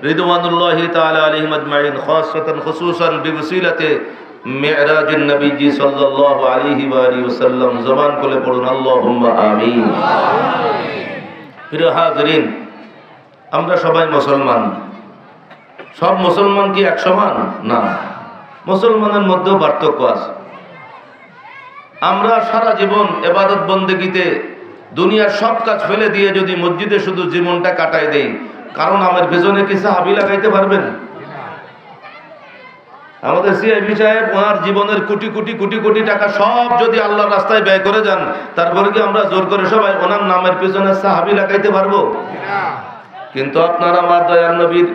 رضوان الله تعالى عليهم أجمعين خاصة خصوصا بوسيلة মেরাজের নবীজি সাল্লাল্লাহু আলাইহি ওয়া আলিহি ওয়াসাল্লাম। জবান খুলে পড়ুন আল্লাহুম্মা আমিন। প্রিয় হাজিরিন, আমরা সবাই মুসলমান। সব মুসলমান কি এক সমান? না, মুসলমানের মধ্যেও পার্থক্য আছে। আমরা সারা জীবন ইবাদত বন্দেগীতে দুনিয়ার সব কাজ ফেলে দিয়ে যদি মসজিদে শুধু জীবনটা কাটাই দেই, কারণ আমার পেছনে কি সাহাবী লাগাইতে পারবেন? আমাদের সিআইবি সাহেব ওনার জীবনের কোটি কোটি কোটি কোটি টাকা সব যদি আল্লাহর রাস্তায় ব্যয় করে যান, তারপরে কি আমরা জোর করে সবাই ওনার নামের পিছনে সাহাবী লাগাইতে পারবো? কিন্তু আপনার আমার দয়ার নবীর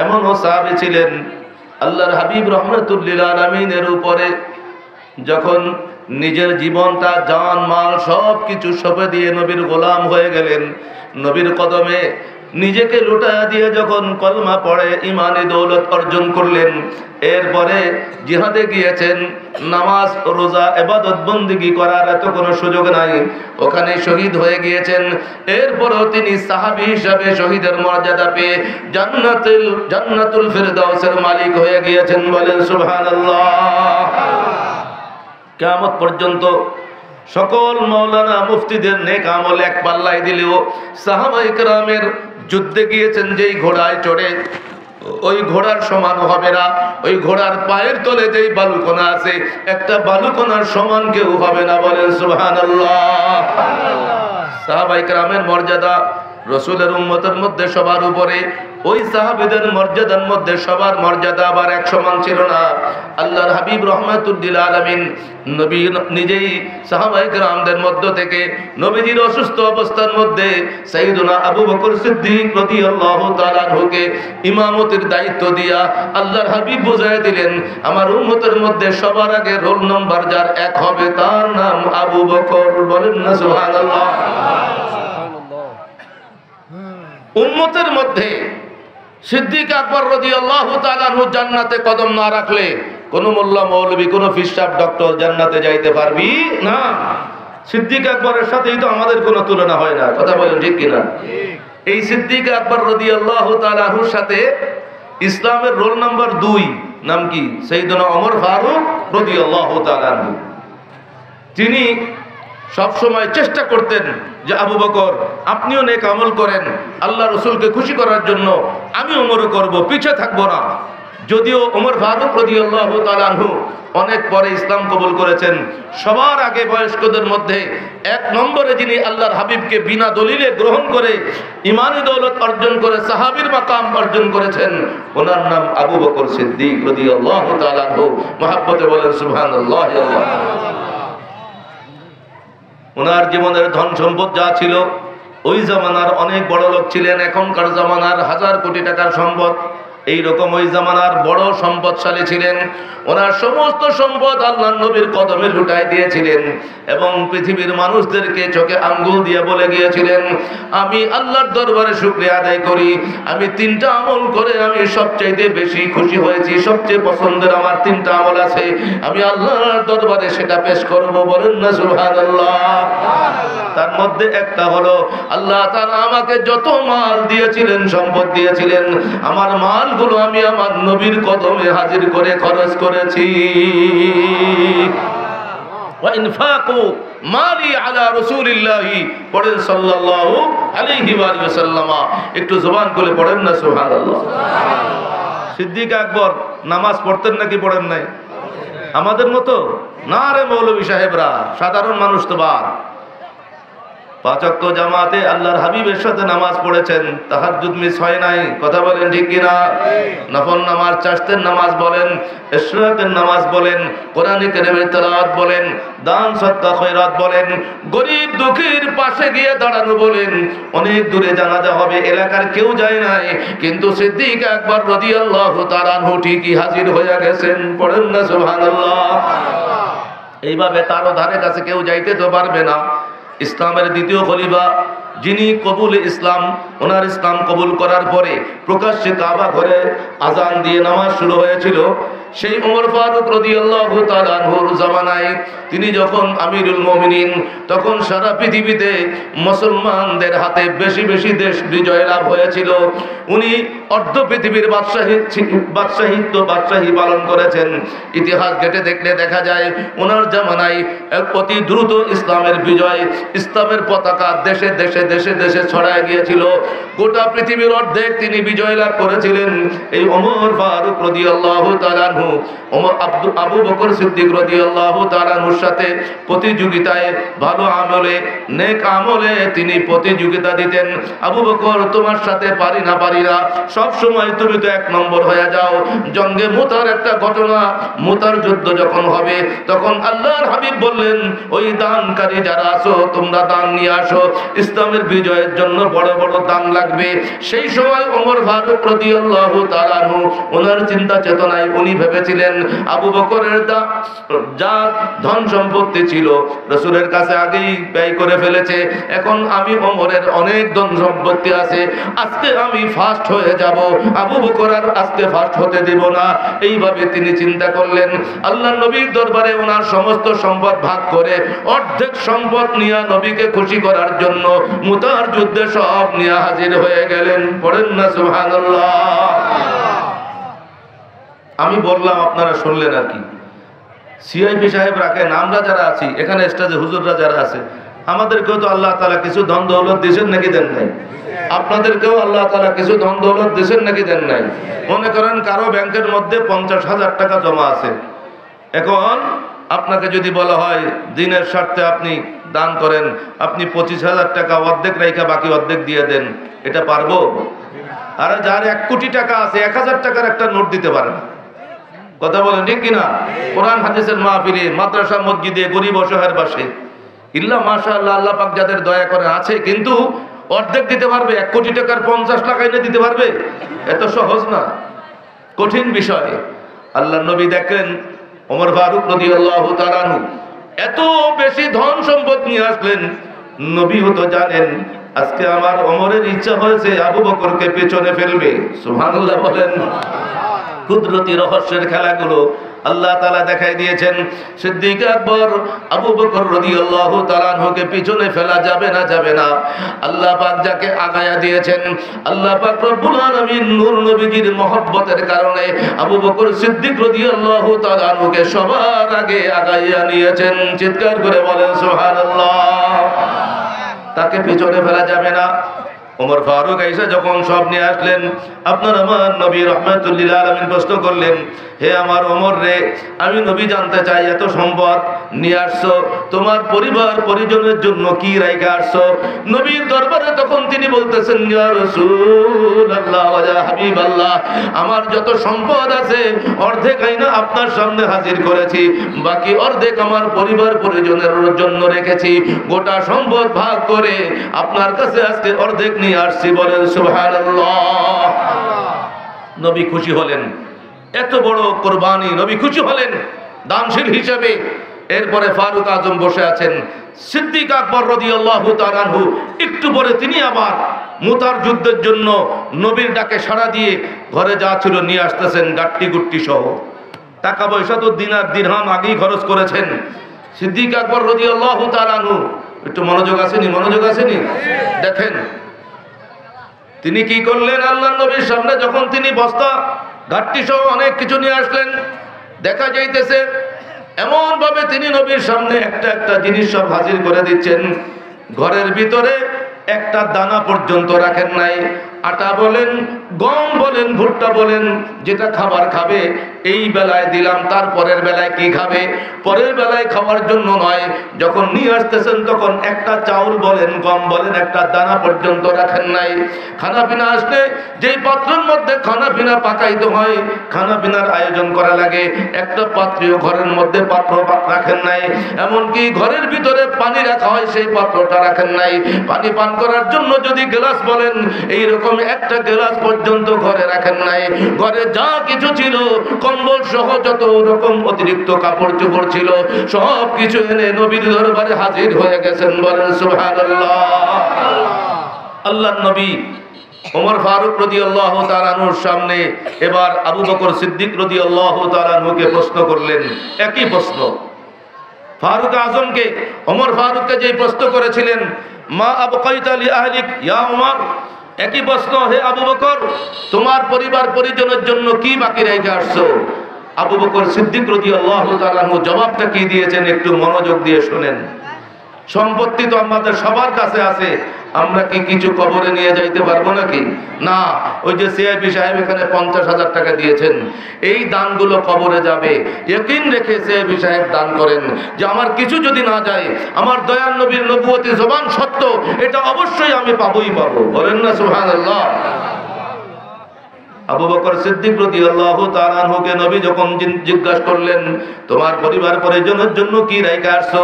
এমনও সাহাবী ছিলেন, আল্লাহর হাবিব রহমাতুল লিল আলামিনের উপরে যখন নিজের জীবনটা, জান মাল সব কিছু সঁপে দিয়ে নবীর গোলাম হয়ে গেলেন, নবীর কদমে নিজেকে লুটায়া দিয়ে যখন কলমা পড়ে ইমানি দৌলত অর্জন করলেন, এরপরে জিহাদে গিয়েছেন। নামাজ রোজা ইবাদত বন্দেগী করার এত কোনো সুযোগ নাই, ওখানে শহীদ হয়ে গিয়েছেন। এরপরও তিনি সাহাবী হিসাবে শহীদের মর্যাদা পেয়ে জান্নাতুল ফিরদাউসের মালিক হয়ে গিয়েছেন। বলেন সুবহানাল্লাহ। কিয়ামত পর্যন্ত সকল মাওলানা মুফতিদের নেক আমল এক পাল্লায় দিলেও সাহাবায়ে কেরামের যুদ্ধে গিয়েছেন যেই ঘোড়ায় চড়ে, ওই ঘোড়ার সমান হবে না। ওই ঘোড়ার পায়ের তলে যেই বালুকণা আছে, একটা বালুকণার সমান কেউ হবে না। বলেন সুবহানাল্লাহ। সাহাবায়ে কেরামের মর্যাদা রসুলের উম্মতের মধ্যে সবার উপরে, ওই সাহাবীদের মর্যাদার মধ্যে সবার মর্যাদা আবার এক সমান ছিল না। আল্লাহর হাবিব রহমাতুল লিল আলামিন নবী নিজেই সাহাবায়ে কেরামদের মধ্য থেকে নবীজির অসুস্থ অবস্থার মধ্যে সাইয়্যিদুনা আবু বকর সিদ্দিক রাদিয়াল্লাহু তাআলা আনহুকে ইমামতির দায়িত্ব দিয়া আল্লাহর হাবিব বুঝায় দিলেন, আমার উম্মতের মধ্যে সবার আগে রোল নাম্বার যার এক হবে তার নাম আবু বকর। বলেন না সুবহানাল্লাহ। উম্মতের মধ্যে সিদ্দিক আকবর রাদিয়াল্লাহু তাআলা আনহু জান্নাতে কদম না রাখলে কোন মোল্লা মৌলবী, কোন ফিরসাব ডক্টর জান্নাতে যাইতে পারবি না। সিদ্দিক আকবরের সাথেই তো আমাদের কোনো তুলনা হয় না, কথা বলেন ঠিক কিনা? এই সিদ্দিক আকবর রাদিয়াল্লাহু তাআলা আনহুর সাথে ইসলামের রোল নাম্বার 2 নাম কি? সাইয়েদনা ওমর ফারুক রাদিয়াল্লাহু তাআলা আনহু। তিনি সব সময় চেষ্টা করতেন যে আবু বকর আপনিও নেক আমল করেন, আল্লাহ রাসূলকে খুশি করার জন্য, আমি ওমরও করব, পিছে থাকবো না। যদিও ওমর ফারুক রাদিয়াল্লাহু তাআলা আনহু অনেক পরে ইসলাম কবুল করেছেন, সবার আগে বয়স্কদের মধ্যে 1 নম্বরে যিনি আল্লাহর হাবিবকে বিনা দলিলে গ্রহণ করে ইমানি দৌলত অর্জন করে সাহাবীর মাকাম অর্জন করেছেন, ওনার নাম আবু বকর সিদ্দিক রাদিয়াল্লাহু তাআলা আনহু। মহব্বতে বলেন সুবহানাল্লাহ। ওনার জীবনের ধন সম্পদ যা ছিল, ওই জামানার অনেক বড় লোক ছিলেন, এখনকার জামানার 1000 কোটি টাকার সম্পদ, এইরকম ওই জামানার বড় সম্পদশালী ছিলেন। ওনার সমস্ত সম্পদ আল্লাহর নবীর কদমে লুটাই দিয়েছিলেন এবং পৃথিবীর মানুষদেরকে চোখে আঙ্গুল দিয়ে বলে গিয়েছিলেন, আমি আল্লাহর দরবারে শুকরিয়া আদায় করি, আমি 3টা আমল করে আমি সবচেয়ে বেশি খুশি হয়েছি, সবচেয়ে পছন্দের আমার 3টা আমল আছে, আমি আল্লাহর দরবারে সেটা পেশ করব। বলেন না সুবহানাল্লাহ। তার মধ্যে একটা হলো আল্লাহ তাআলা আমাকে যত মাল দিয়েছিলেন, সম্পদ দিয়েছিলেন, আমার মালগুলো আমি আমার নবীর কদমে হাজির করে খরচ করেছি। ওয়া ইনফাকু মালি আলা রাসূলিল্লাহি পড়েন সাল্লাল্লাহু আলাইহি ওয়া সাল্লাম। একটু জবান খুলে পড়েন না সুবহানাল্লাহ। সিদ্দিক আকবর নামাজ পড়তেন নাকি পড়েন নাই? আমাদের মতো না রে মৌলভী সাহেবরা, সাধারণ মানুষ তো বাদ। 5 ওয়াক্ত জামাতে আল্লাহর হাবিবের সাথে নামাজ পড়েছেন, তাহাজ্জুদ মিস হয় নাই, কথা বলেন ঠিক কিনা? নফল নামাজ, চাশতের নামাজ বলেন, ইশরাকের নামাজ বলেন, কোরআন কারীমের তেলাওয়াত বলেন, দান সদকা খয়রাত বলেন, গরিব দুঃখীর পাশে গিয়ে দাঁড়ানো বলেন। অনেক দূরে জানাজা হবে, এলাকার কেউ যায় নাই, কিন্তু সিদ্দিক আকবর রাদিয়াল্লাহু তাআলা আনহু ঠিকই হাজির হয়ে গেছেন। পড়েন না সুবহানাল্লাহ। এইভাবে তারও ধারে কাছে কেউ যাইতে তো পারবে না। ইসলামের দ্বিতীয় খলিফা যিনি কবুল ইসলাম, ওনার ইসলাম কবুল করার পরে প্রকাশ্যে কাবা ঘরে আজান দিয়ে নামাজ শুরু হয়েছিল, সেই ওমর ফারুক রাদিয়াল্লাহু তাআলা আনহুর জামানায় তিনি যখন আমিরুল মুমিনিন, তখন সারা পৃথিবীতে মুসলমানদের হাতে বেশি বেশি দেশ বিজয় লাভ হয়েছিল। উনি অর্ধ পৃথিবীর বাদশাহী পালন করেছেন। ইতিহাস ঘেটে দেখলে দেখা যায় ওনার জামানায় অতি দ্রুত ইসলামের বিজয়, ইসলামের পতাকা দেশে দেশে দেশে দেশে ছড়ায় গিয়েছিল। গোটা পৃথিবীর অর্ধেক তিনি বিজয় লাভ করেছিলেন। এই ওমর ফারুক রাদিয়াল্লাহু তাআলা আনহু আবু বকর সিদ্দিক রাদিয়াল্লাহু তাআলা আনহুর সাথে প্রতিযোগিতায়, ভালো আমলে, নেক আমলে তিনি প্রতিযোগিতা দিতেন। আবু বকর, তোমার সাথে পারি না, সব সময় তুমি তো 1 নম্বর হয়ে যাও। জঙ্গে মুতার একটা ঘটনা, মুতার যুদ্ধ যখন হবে, তখন আল্লাহর হাবিব বললেন, ওই দানকারী যারা আছো তোমরা দান নিয়ে আসো, ইসলামের বিজয়ের জন্য বড় বড় দান লাগবে। সেই সময় ওমর ফারুক রাদিয়াল্লাহু তাআলা আনহু ওনার চিন্তা চেতনায় উনি ভেবেছিলেন আবু বকরের যা ধন সম্পত্তি ছিল রাসূলের কাছে আগেই ব্যয় করে ফেলেছে, এখন আমি ওমরের অনেক ধন সম্পত্তি আছে, আজকে আমি ফার্স্ট হয়ে যাব, আবু বকর আর আজকে ফার্স্ট হতে দেব না। এইভাবে তিনি চিন্তা করলেন। আল্লাহর নবীর দরবারে ওনার সমস্ত সম্পদ ভাগ করে অর্ধেক সম্পদ নিয়ে নবীকে খুশি করার জন্য মুতার যুদ্ধে সব নিয়ে হাজির হয়ে গেলেন। পড়েন না সুবহানাল্লাহ। আমি বললাম, আপনারা শুনলেন আর কি। সিআইপি সাহেব রাখেন, আমরা যারা আছি এখানে স্টেজে হুজুররা যারা আছে, আমাদেরকেও তো আল্লাহ তাআলা কিছু ধন দৌলত দিয়েছেন নাকি দেন নাই? আপনাদেরকেও আল্লাহ তাআলা কিছু ধন দৌলত দিয়েছেন নাকি দেন নাই? মনে করেন কারো ব্যাংকের মধ্যে 50,000 টাকা জমা আছে। এখন আপনাকে যদি বলা হয় দিনের স্বার্থে আপনি দান করেন, আপনি 25,000 টাকা অর্ধেক রাইখা বাকি অর্ধেক দিয়ে দেন, এটা পারবো? আরে যার 1 কোটি টাকা আছে 1,000 টাকার একটা নোট দিতে পারে না, কথা বলেন ঠিক কিনা? কোরআন হাদিসের মাহফিলে, মাদ্রাসা মসজিদে, গরিব অসহায়ের পাশে ইল্লা মাশাআল্লাহ আল্লাহ পাক যাদের দয়া করে আছে, কিন্তু অর্ধেক দিতে পারবে? 1 কোটি টাকার 50 লাখ এনে দিতে পারবে? এত সহজ না, কঠিন বিষয়। আল্লাহর নবী দেখেন ওমর ফারুক রাদিয়াল্লাহু তাআলা আনহু এত বেশি ধন সম্পদ নিয়ে আসলেন। নবী হতো জানেন আজকে আমার ওমরের ইচ্ছা হয়েছে আবু বকরকে পেছনে ফেলবে। সুবহানাল্লাহ বলেন। কুদরতি রহস্যের খেলাগুলো আল্লাহ তাআলা দেখাই দিয়েছেন সিদ্দিক আকবর আবু বকর রাদিয়াল্লাহু তাআলা আনহুকে পিছনে ফেলা যাবে না আল্লাহ পাক যাকে আগায়া দিয়েছেন আল্লাহ পাক রব্বুল আলামিন নূর নবীজির মহব্বতের কারণে আবু বকর সিদ্দিক রাদিয়াল্লাহু তাআলা আনহুকে সবার আগে আগাইয়া নিয়েছেন। চিৎকার করে বলেন সুবহানাল্লাহ। তাকে পিছনে ফেলা যাবে না। ওমর ফারুক আয়েশা যখন সব নিয়ে আসলেন, আপনার আমার নবী রাহমাতুল লিল আলামিন প্রশ্ন করলেন, হে আমার ওমর রে, আমি নবী জানতে চাই এত সম্পদ নিয়ে আসছো, তোমার পরিবার পরিজনের জন্য কি রাইখা আসছো? নবীর দরবারে তখন তিনি বলতেছেন, ইয়া রাসূলুল্লাহ ওয়া ইয়া হাবিবাল্লাহ, আমার যত সম্পদ আছে অর্ধেক আইনা আপনার সামনে হাজির করেছি, বাকি অর্ধেক আমার পরিবার পরিজনের জন্য রেখেছি। গোটা সম্পদ ভাগ করে আপনার কাছে আজকে অর্ধেক নিয়ে আসছি। বলেন সুবহানাল্লাহ। নবী খুশি হলেন, এত বড় কুরবানি, নবী খুশি হলেন দানশীল হিসেবে। এরপরে ফারুক আজম বসে আছেন, সিদ্দিক আকবর রাদিয়াল্লাহু তাআলা আনহু একটু পরে তিনি আবার মুতার যুদ্ধের জন্য নবীর ডাকে সাড়া দিয়ে ঘরে যা ছিল নিয়ে আসতেছেন, গাট্টি গুট্টি সহ। টাকা পয়সা তো দিনার দিরহাম আগেই খরচ করেছেন। সিদ্দিক আকবর রাদিয়াল্লাহু তাআলা আনহু, একটু মনোযোগ আসেনি? দেখেন তিনি কি করলেন। আল্লাহর নবীর সামনে যখন তিনি বস্তা ঘাটতি সহ অনেক কিছু নিয়ে আসলেন, দেখা যাইতেছে এমন ভাবে তিনি নবীর সামনে একটা একটা জিনিস সব হাজির করে দিচ্ছেন, ঘরের ভিতরে একটা দানা পর্যন্ত রাখেন নাই। আটা বলেন, গম বলেন, ভুট্টা বলেন, যেটা খাবার খাবে এই বেলায় দিলাম, তার পরের বেলায় কি খাবে পরের বেলায় খাওয়ার জন্য নয়। যখন নিয়ে আসতেছেন তখন একটা চাউল বলেন, গম বলেন, একটা দানা পর্যন্ত রাখেন নাই। খানা পিনা আসলে যেই পাত্রের মধ্যে খানা পিনা পাকাইতে হয়, খানা পিনার আয়োজন করা লাগে, একটা পাত্রীয় ঘরের মধ্যে পাত্র রাখেন নাই। এমনকি ঘরের ভিতরে পানি রাখা হয়, সেই পাত্রটা রাখেন নাই। পানি পান করার জন্য যদি গ্লাস বলেন, এইরকম একটা গ্লাস পর্যন্ত ঘরে রাখেন নাই। ঘরে যা কিছু ছিল, কম্বল সহ যত রকম অতিরিক্ত কাপড় চোপড় ছিল, সব কিছু এনে নবীর দরবারে হাজির হয়ে গেছেন। বলেন সুবহানাল্লাহ। আল্লাহর নবী ওমর ফারুক রাদিয়াল্লাহু তাআলা আনহুর সামনে এবার আবু বকর সিদ্দিক রাদিয়াল্লাহু তাআলা আনহুকে প্রশ্ন করলেন, একই প্রশ্ন। ফারুক আজমকে, ওমর ফারুককে যে প্রশ্ন করেছিলেন, মা আবকাইতা লি আহলিক ইয়া ওমর, একই প্রশ্ন, হে আবু বকর, তোমার পরিবার পরিজনের জন্য কি বাকি রেখে আসছো? আবু বকর সিদ্দিক রাদিয়াল্লাহু তাআলা আনহু জবাবটা কি দিয়েছেন একটু মনোযোগ দিয়ে শুনেন। সম্পত্তি তো আমাদের সবার কাছে আছে, আমরা কি কিছু কবরে নিয়ে যাইতে পারবো নাকি? না। ওই যে সিআইপি সাহেব এখানে 50,000 টাকা দিয়েছেন, এই দানগুলো কবরে যাবে। ইয়াকিন রেখে সিআইপি সাহেব দান করেন যে আমার কিছু যদি না যায়, আমার দয়ার নবীর নবুয়তি জবান সত্য, এটা অবশ্যই আমি পাবোই পাবো। বলেন না সুবহানাল্লাহ। আবু বকর সিদ্দিক রাদিয়াল্লাহু তাআলা আনহুকে নবী যখন জিজ্ঞাসা করলেন, তোমার পরিবার পরিজনের জন্য কি রাইখা আসছো?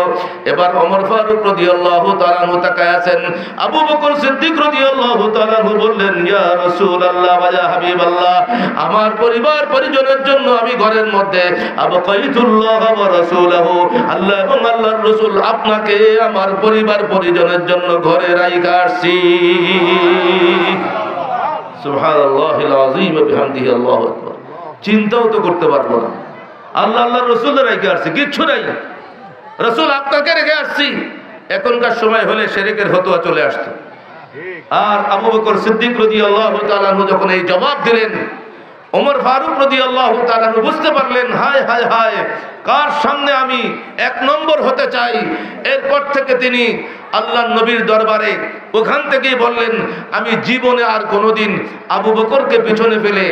এবার ওমর ফারুক রাদিয়াল্লাহু তাআলা আনহু তাকায় আছেন। আবু বকর সিদ্দিক রাদিয়াল্লাহু তাআলা আনহু বললেন, ইয়া রাসূলুল্লাহ ওয়া ইয়া হাবিবাল্লাহ, আমার পরিবার পরিজনের জন্য আমি ঘরের মধ্যে আবকাইতুল্লাহ ওয়া রাসূলুহু, আল্লাহ এবং আল্লাহর রাসূল আপনাকে আমার পরিবার পরিজনের জন্য ঘরে রাইখা আসছি। সুবহানাল্লাহিল আযীম ওয়া বিহামদিহি আল্লাহু আকবার। চিন্তাও তো করতে পারবো না, আল্লাহ আল্লাহর রাসূল রেখে আসছে, কিচ্ছু নাই, রাসূল আপনাকে রেখে আসছি। এখনকার সময় হলে শিরকের ফতোয়া চলে আসতো। আর আবু বকর সিদ্দিক রাদিয়াল্লাহু তাআলা আনহু যখন এই জবাব দিলেন, ওমর ফারুক রাদিয়াল্লাহু তাআলা আনহু বুঝতে পারলেন, হায় হায় হায়, কার সামনে আমি এক নম্বর হতে চাই। এরপর থেকে তিনি আল্লাহর নবীর দরবারে ওখান থেকেই বললেন, আমি জীবনে আর কোনোদিন আবু বকরকে পিছনে ফেলে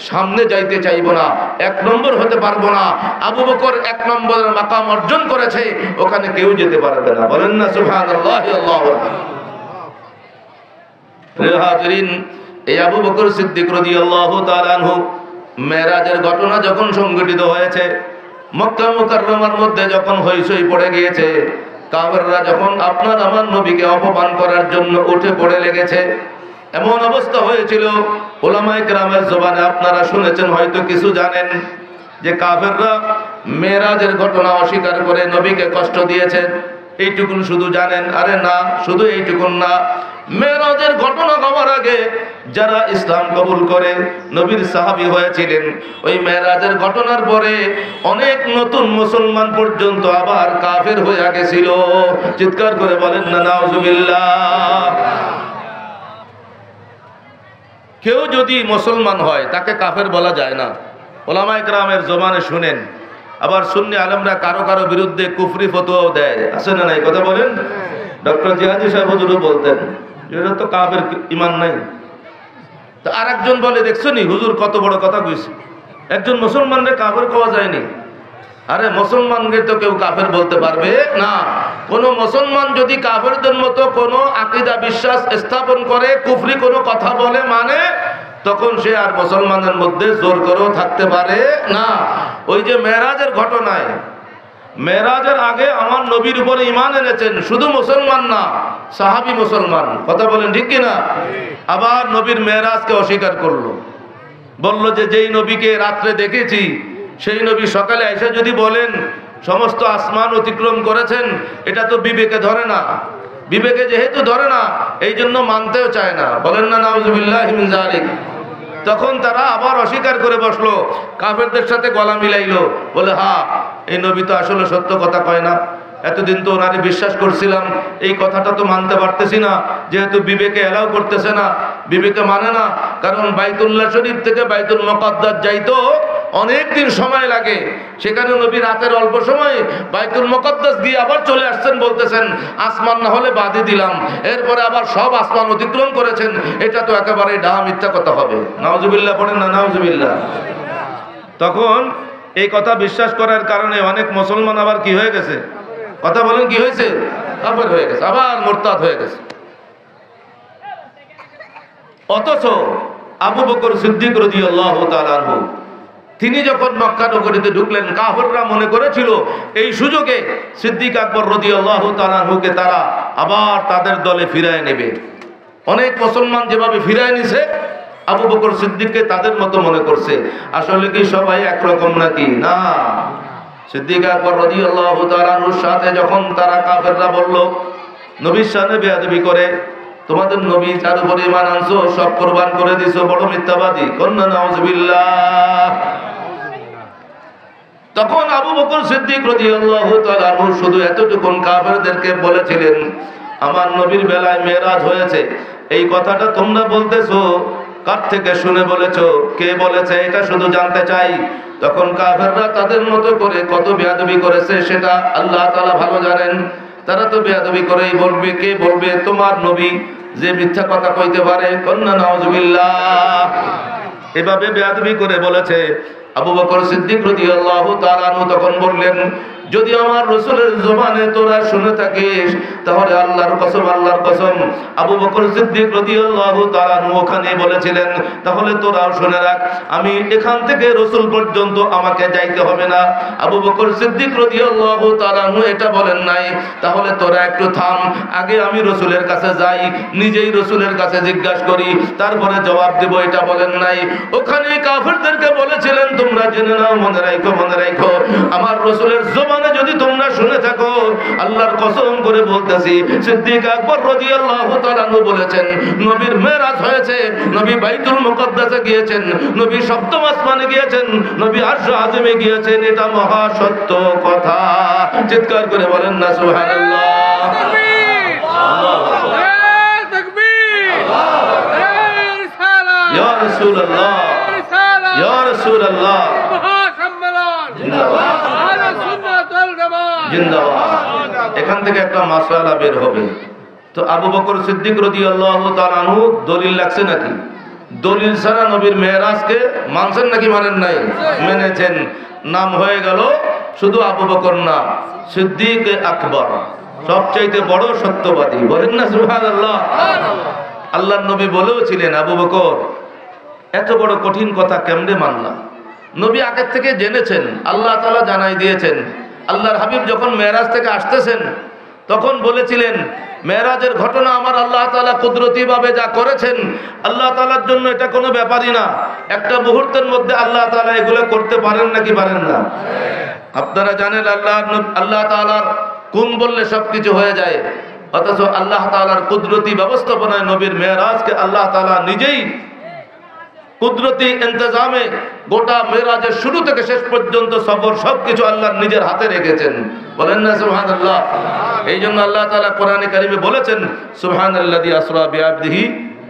সামনে যাইতে চাইবো না, এক নম্বর হতে পারবো না। আবু বকর এক নম্বরের মাকাম অর্জন করেছে, ওখানে কেউ যেতে পারবে না। বলেন না সুবহানাল্লাহ। আল্লাহু আকবার। প্রিয় হাজিরিন, এই আবু বকর সিদ্দিক রাদিয়াল্লাহু তাআলা আনহু মেরাজের ঘটনা যখন সংঘটিত হয়েছে, মক্কা মুকাররমার মধ্যে যখন হইচই পড়ে গিয়েছে, কাফেররা যখন আপনার আমার নবীকে অপমান করার জন্য উঠে পড়ে লেগেছে, এমন অবস্থা হয়েছিল, উলামায়ে কেরামের জবানে আপনারা শুনেছেন, হয়তো কিছু জানেন, যে কাফেররা মেরাজের ঘটনা অস্বীকার করে নবীকে কষ্ট দিয়েছে। এইটুকুন শুধু জানেন? আরে না, শুধু এইটুকুন না, মেরাজের ঘটনা হওয়ার আগে যারা ইসলাম কবুল করে নবীর সাহাবী হয়েছিলেন, ওই মেরাজের ঘটনার পরে অনেক নতুন মুসলমান পর্যন্ত আবার কাফের হয়ে গেছিল। চিৎকার করে বলেন না নাউজুবিল্লাহ। কেউ যদি মুসলমান হয় তাকে কাফের বলা যায় না। ওলামায়ে কেরামের জবানে শুনেন, আবার সুন্নি আলেমরা কারো কারো বিরুদ্ধে কুফরি ফতোয়াও দেয়, আছে না নাই? কথা বলেন। ডক্টর জিহাদি সাহেব হুজুরও বলতেন এটা তো কাফের, ঈমান নাই। তো আরেকজন বলে, দেখছো নি হুজুর কত বড় কথা কইছে, একজন মুসলমানরে কাফের কওয়া যায়নি। আরে মুসলমানকে তো কেউ কাফের বলতে পারবে না। কোন মুসলমান যদি কাফেরদের মতো কোনো আকীদা বিশ্বাস স্থাপন করে, কুফরি কোনো কথা বলে মানে, তখন সে আর মুসলমানের মধ্যে জোর করেও থাকতে পারে না। ওই যে মেরাজের ঘটনায়, মেরাজের আগে আমার নবীর উপরে ঈমান এনেছেন শুধু মুসলমান না, সাহাবী মুসলমান। কথা বলেন ঠিক কিনা? আবার নবীর মেরাজকে অস্বীকার করলো, বলল যে যেই নবীকে রাত্রে দেখেছি সেই নবী সকালে এসে যদি বলেন সমস্ত আসমান অতিক্রম করেছেন, এটা তো বিবেকে ধরে না। বিবেকে যেহেতু ধরে না, এই জন্য মানতেও চায় না। বলেন না নাউজুবিল্লাহি মিন যালিক। তখন তারা আবার অস্বীকার করে বসলো, কাফেরদের সাথে গলা মিলাইলো, বলে হ্যাঁ এই নবী তো আসলে সত্য কথা কয় না, এতদিন তো ওনারে বিশ্বাস করছিলাম, এই কথাটা তো মানতে পারতেছি না, যেহেতু বিবেকে এলাও করতেছে না, বিবেকে মানে না। কারণ বাইতুল্লাহ শরীফ থেকে বাইতুল মুকাদ্দাস যাইতো অনেক দিন সময় লাগে, সেখানে নবী রাতের অল্প সময় বাইতুল মুকাদ্দাস গিয়ে আবার চলে আসছেন, বলতেছেন আসমান না হলে বাদই দিলাম, এরপরে আবার সব আসমান অতিক্রম করেছেন, এটা তো একেবারে ডাহা মিথ্যা কথা হবে। নাউজুবিল্লাহ পড়েন না নাউজুবিল্লাহ। তখন এই কথা বিশ্বাস করার কারণে অনেক মুসলমান আবার কি হয়ে গেছে? কথা বলেন, কি হয়েছে? কাফের হয়ে গেছে, আবার মুরতাদ হয়ে গেছে। অথচ আবু বকর সিদ্দিক রাদিয়াল্লাহু তাআলা আনহু তিনি যখন মক্কা নগরীতে ঢুকলেন, কাফেররা মনে করেছিল এই সুযোগে সিদ্দিক আকবর রাদিয়াল্লাহু তাআলা আনহুকে তারা আবার তাদের দলে ফিরায় নেবে। অনেক মুসলমান যেভাবে ফিরায় নিছে, আবু বকর সিদ্দিককে তাদের মতো মনে করছে। আসলে কি সবাই একরকম নাকি? না। সিদ্দিক আকবর রাদিয়াল্লাহু তাআলা আনহুর সাথে যখন তারা কাফেররা বলল, নবীর সামনে বেয়াদবি করে, তোমাদের নবী যার উপরে ঈমান আনছো সব কুরবান করে দিছো, বড় মিথ্যাবাদী। কন্না নাউজুবিল্লাহ। তখন আবু বকর সিদ্দিক রাদিয়াল্লাহু তাআলা আনহু শুধু এতটুকুন কাফেরদেরকে বলেছিলেন, আমার নবীর বেলায় মেরাজ হয়েছে, এই কথাটা তোমরা বলতেছো, কার থেকে শুনে বলেছো, কে বলেছে, এটা শুধু জানতে চাই। তখন কাফেররা তাদের মতো করে কত বেয়াদবি করেছে সেটা আল্লাহ তাআলা ভালো জানেন। তারা তো বেয়াদবি করেই বলবে, কে বলবে? তোমার নবী যে মিথ্যা কথা কইতে পারে। কন্না নাউজুবিল্লাহ। এভাবে বেয়াদবি করে বলেছে। আবু বকর সিদ্দিক রাদিয়াল্লাহু তাআলা আনহু তখন বললেন, যদি আমার রাসূলের জবানে তোরা শুনে থাকিস তাহলে আল্লাহর কসম, আল্লাহর কসম। আবু বকর সিদ্দিক রাদিয়াল্লাহু তাআলা আনহু ওখানে বলেছিলেন, তাহলে তোরাও শুনে রাখ, আমি এখান থেকে রাসূল পর্যন্ত আমাকে যাইতে হবে না। আবু বকর সিদ্দিক রাদিয়াল্লাহু তাআলা আনহু এটা বলেন নাই, তাহলে তোরা একটু থাম, আগে আমি রাসূলের কাছে যাই, নিজেই রাসূলের কাছে জিজ্ঞাসা করি, তারপরে জবাব দেব, এটা বলেন নাই। ওখানে কাফেরদেরকে বলেছিলেন, তোমরা জেনে নাও, মনে রাখো, মনে রাখো, আমার রাসূলের জবানে যদি তোমরা শুনে থাকো, আল্লাহর কসম করে বলতেছি, সিদ্দিক আকবর রাদিয়াল্লাহু তাআলা আনহু বলেছেন, নবীর মেরাজ হয়েছে, নবী বাইতুল মুকাদ্দাসে গিয়েছেন, নবী সপ্তম আসমানে গিয়েছেন, নবী আরশ আযমে গিয়েছেন, এটা মহা সত্য কথা। চিৎকার করে বলেন না সুবহানাল্লাহ। ইয়া রাসূলুল্লাহ, ইয়া রাসূলুল্লাহ, জিন্দাবাদ। এখান থেকে একটা মাসআলা বের হবে। তো আবু বকর সিদ্দিক রাদিয়াল্লাহু তাআলা আনহু দলিল লাগছে নাকি? দলিল ছাড়া নবীর মেরাজকে মানছেন নাকি মানেন নাই? মেনেছেন। নাম হয়ে গেল শুধু আবু বকর না, সিদ্দিক আকবর, সবচাইতে বড় সত্যবাদী। বলেন না সুবহানাল্লাহ। আল্লাহর নবী বলেও ছিলেন, আবু বকর এত বড় কঠিন কথা কেমনে মানলাম? নবী আগের থেকে জেনেছেন, আল্লাহ তাআলা জানাই দিয়েছেন। আল্লাহর হাবিব যখন মেরাজ থেকে আসতেছেন তখন বলেছিলেন, মেরাজের ঘটনা আমার আল্লাহ তাআলা কুদরতি ভাবে যা করেছেন, আল্লাহ তাআলার জন্য এটা কোনো ব্যাপারই না। একটা মুহূর্তের মধ্যে আল্লাহ তাআলা এগুলো করতে পারেন নাকি পারেন না? আপনারা জানেন আল্লাহ তাআলার কোন বললে সবকিছু হয়ে যায়, অথচ আল্লাহ তাআলার কুদরতি ব্যবস্থাপনায় নবীর মেরাজকে আল্লাহ তাআলা নিজেই কুদরতি ইন্তজামে গোটা মেরাজের শুরু থেকে শেষ পর্যন্ত সফর সবকিছু আল্লাহর নিজের হাতে রেখেছেন। বলেন না সুবহানাল্লাহ। এই জন্য আল্লাহ তাআলা কোরআনে কারিমে বলেছেন, সুবহানাল্লাযী আসরা বিআবদিহি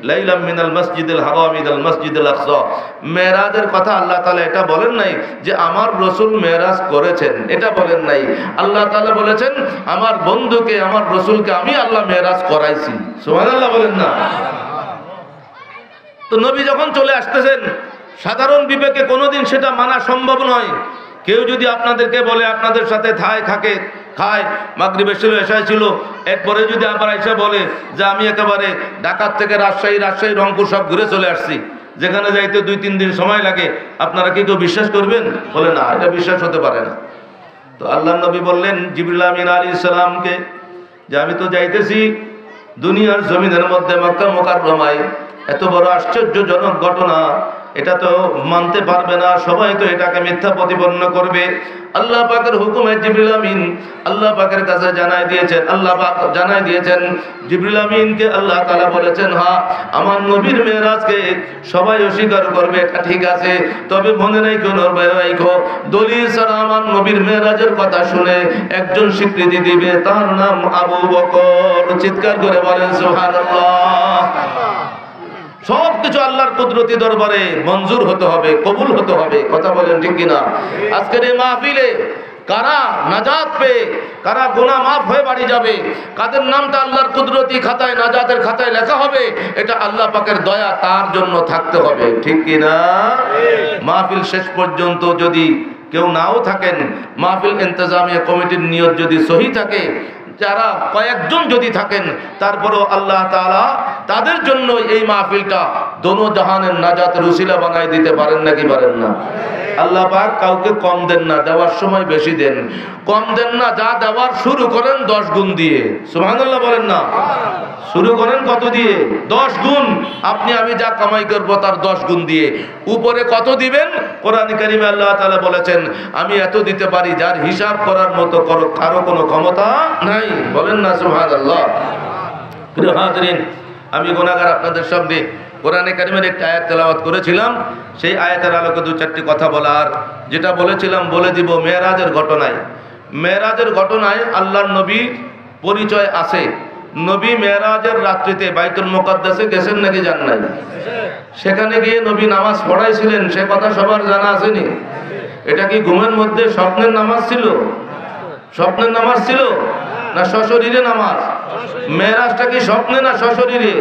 লাইলাম মিনাল মসজিদিল হারাম ইলাল মসজিদিল আকসা। মেরাজের কথা আল্লাহ তাআলা এটা বলেন নাই যে আমার রাসূল মেরাজ করেছেন, এটা বলেন নাই। আল্লাহ তাআলা বলেছেন আমার বন্ধুকে, আমার রাসূলকে আমি আল্লাহ মেরাজ করাইছি। সুবহানাল্লাহ বলেন না। তো নবী যখন চলে আসতেছেন, সাধারণ বিবেকে কোনোদিন সেটা মানা সম্ভব নয়। কেউ যদি আপনাদেরকে বলে আপনাদের সাথে খায়, মাগরিবের ছিল, এশায় ছিল, এরপরে যদি আবার এসে বলে যে আমি একেবারে ঢাকার থেকে রাজশাহী রংপুর সব ঘুরে চলে আসছি, যেখানে যাইতে 2-3 দিন সময় লাগে, আপনারা কি কেউ বিশ্বাস করবেন? বলে না, এটা বিশ্বাস হতে পারে না। তো আল্লাহ নবী বললেন জিবরিল আমিন আলাইহিস সালামকে যে আমি তো যাইতেছি দুনিয়ার জমিনের মধ্যে মক্কা মুকাররমায়, এত বড় আশ্চর্যজনক ঘটনা, এটা তো মানতে পারবে না, সবাই তো এটাকে মিথ্যা প্রতিপন্ন করবে। আল্লাহ পাকের হুকুমে জিবরিল আমিন আল্লাহ পাকের কাছে জানাই দিয়েছেন, আল্লাহ পাক জানাই দিয়েছেন জিবরিল আমিনকে, আল্লাহ তাআলা বলেছেন হ্যাঁ আমার নবীর মেরাজকে সবাই অস্বীকার করবে, এটা ঠিক আছে, তবে মনে রাখো দলিল ছাড়া আমার নবীর মেরাজের কথা শুনে একজন স্বীকৃতি দিবে, তার নাম আবু বকর। চিৎকার করে বলেন সুবহানাল্লাহ। সবকিছু আল্লাহর কুদরতি দরবারে মঞ্জুর হতে হবে, কবুল হতে হবে। কথা বলেন ঠিক কিনা? আজকের এই মাহফিলে কারা নাজাত পেয়ে, কারা গুনাহ মাফ হয়ে বাড়ি যাবে, কাদের নামটা আল্লাহর কুদরতি খাতায়, নাজাতের খাতায় লেখা হবে, এটা আল্লাহ পাকের দয়া, তার জন্য থাকতে হবে। ঠিক কিনা? মাহফিল শেষ পর্যন্ত যদি কেউ নাও থাকেন, মাহফিল ইন্তজামিয়া কমিটির নিয়ত যদি সহি থাকে, যারা কয়েকজন যদি থাকেন, তারপরও আল্লাহ তাআলা তাদের জন্য এই মাহফিলটা দোনো জাহানের নাজাতের উসিলা বানাই দিতে পারেন নাকি পারেন না? আল্লাহ পাক কাউকে কম দেন না, দেওয়ার সময় বেশি দেন। কম দেন না, যা দেওয়ার শুরু করেন 10 গুণ দিয়ে। সুবহানাল্লাহ বলেন না। শুরু করেন কত দিয়ে? 10 গুণ। আপনি আমি যা কামাই করবো তার 10 গুণ দিয়ে। উপরে কত দিবেন? কোরআনে কারিমে আল্লাহ তাআলা বলেছেন আমি এত দিতে পারি, যার হিসাব করার মতো কারো কোনো ক্ষমতা নাই। বলেন না সুবহানাল্লাহ। প্রিয় হাজরিন, আমি গুনাহগার আপনাদের সামনে কোরআনে কারিমের একটা আয়াত তেলাওয়াত করেছিলাম। সেই আয়াতের আলোকে 2-4টি কথা বলার, যেটা বলেছিলাম বলে দিব। মেরাজের ঘটনায় আল্লাহর নবীর পরিচয় আছে। নবী মেরাজের রাত্রিতে বাইতুল মুকাদ্দাসে গেছেন নাকি যান নাই? সেখানে গিয়ে নবী নামাজ পড়াইছিলেন, সে কথা সবার জানা আসেনি? এটা কি ঘুমের মধ্যে স্বপ্নের নামাজ ছিল? স্বপ্নের নামাজ ছিল না সশরীরে নামাজ? মেরাজটা কি স্বপ্নে না সশরীরে?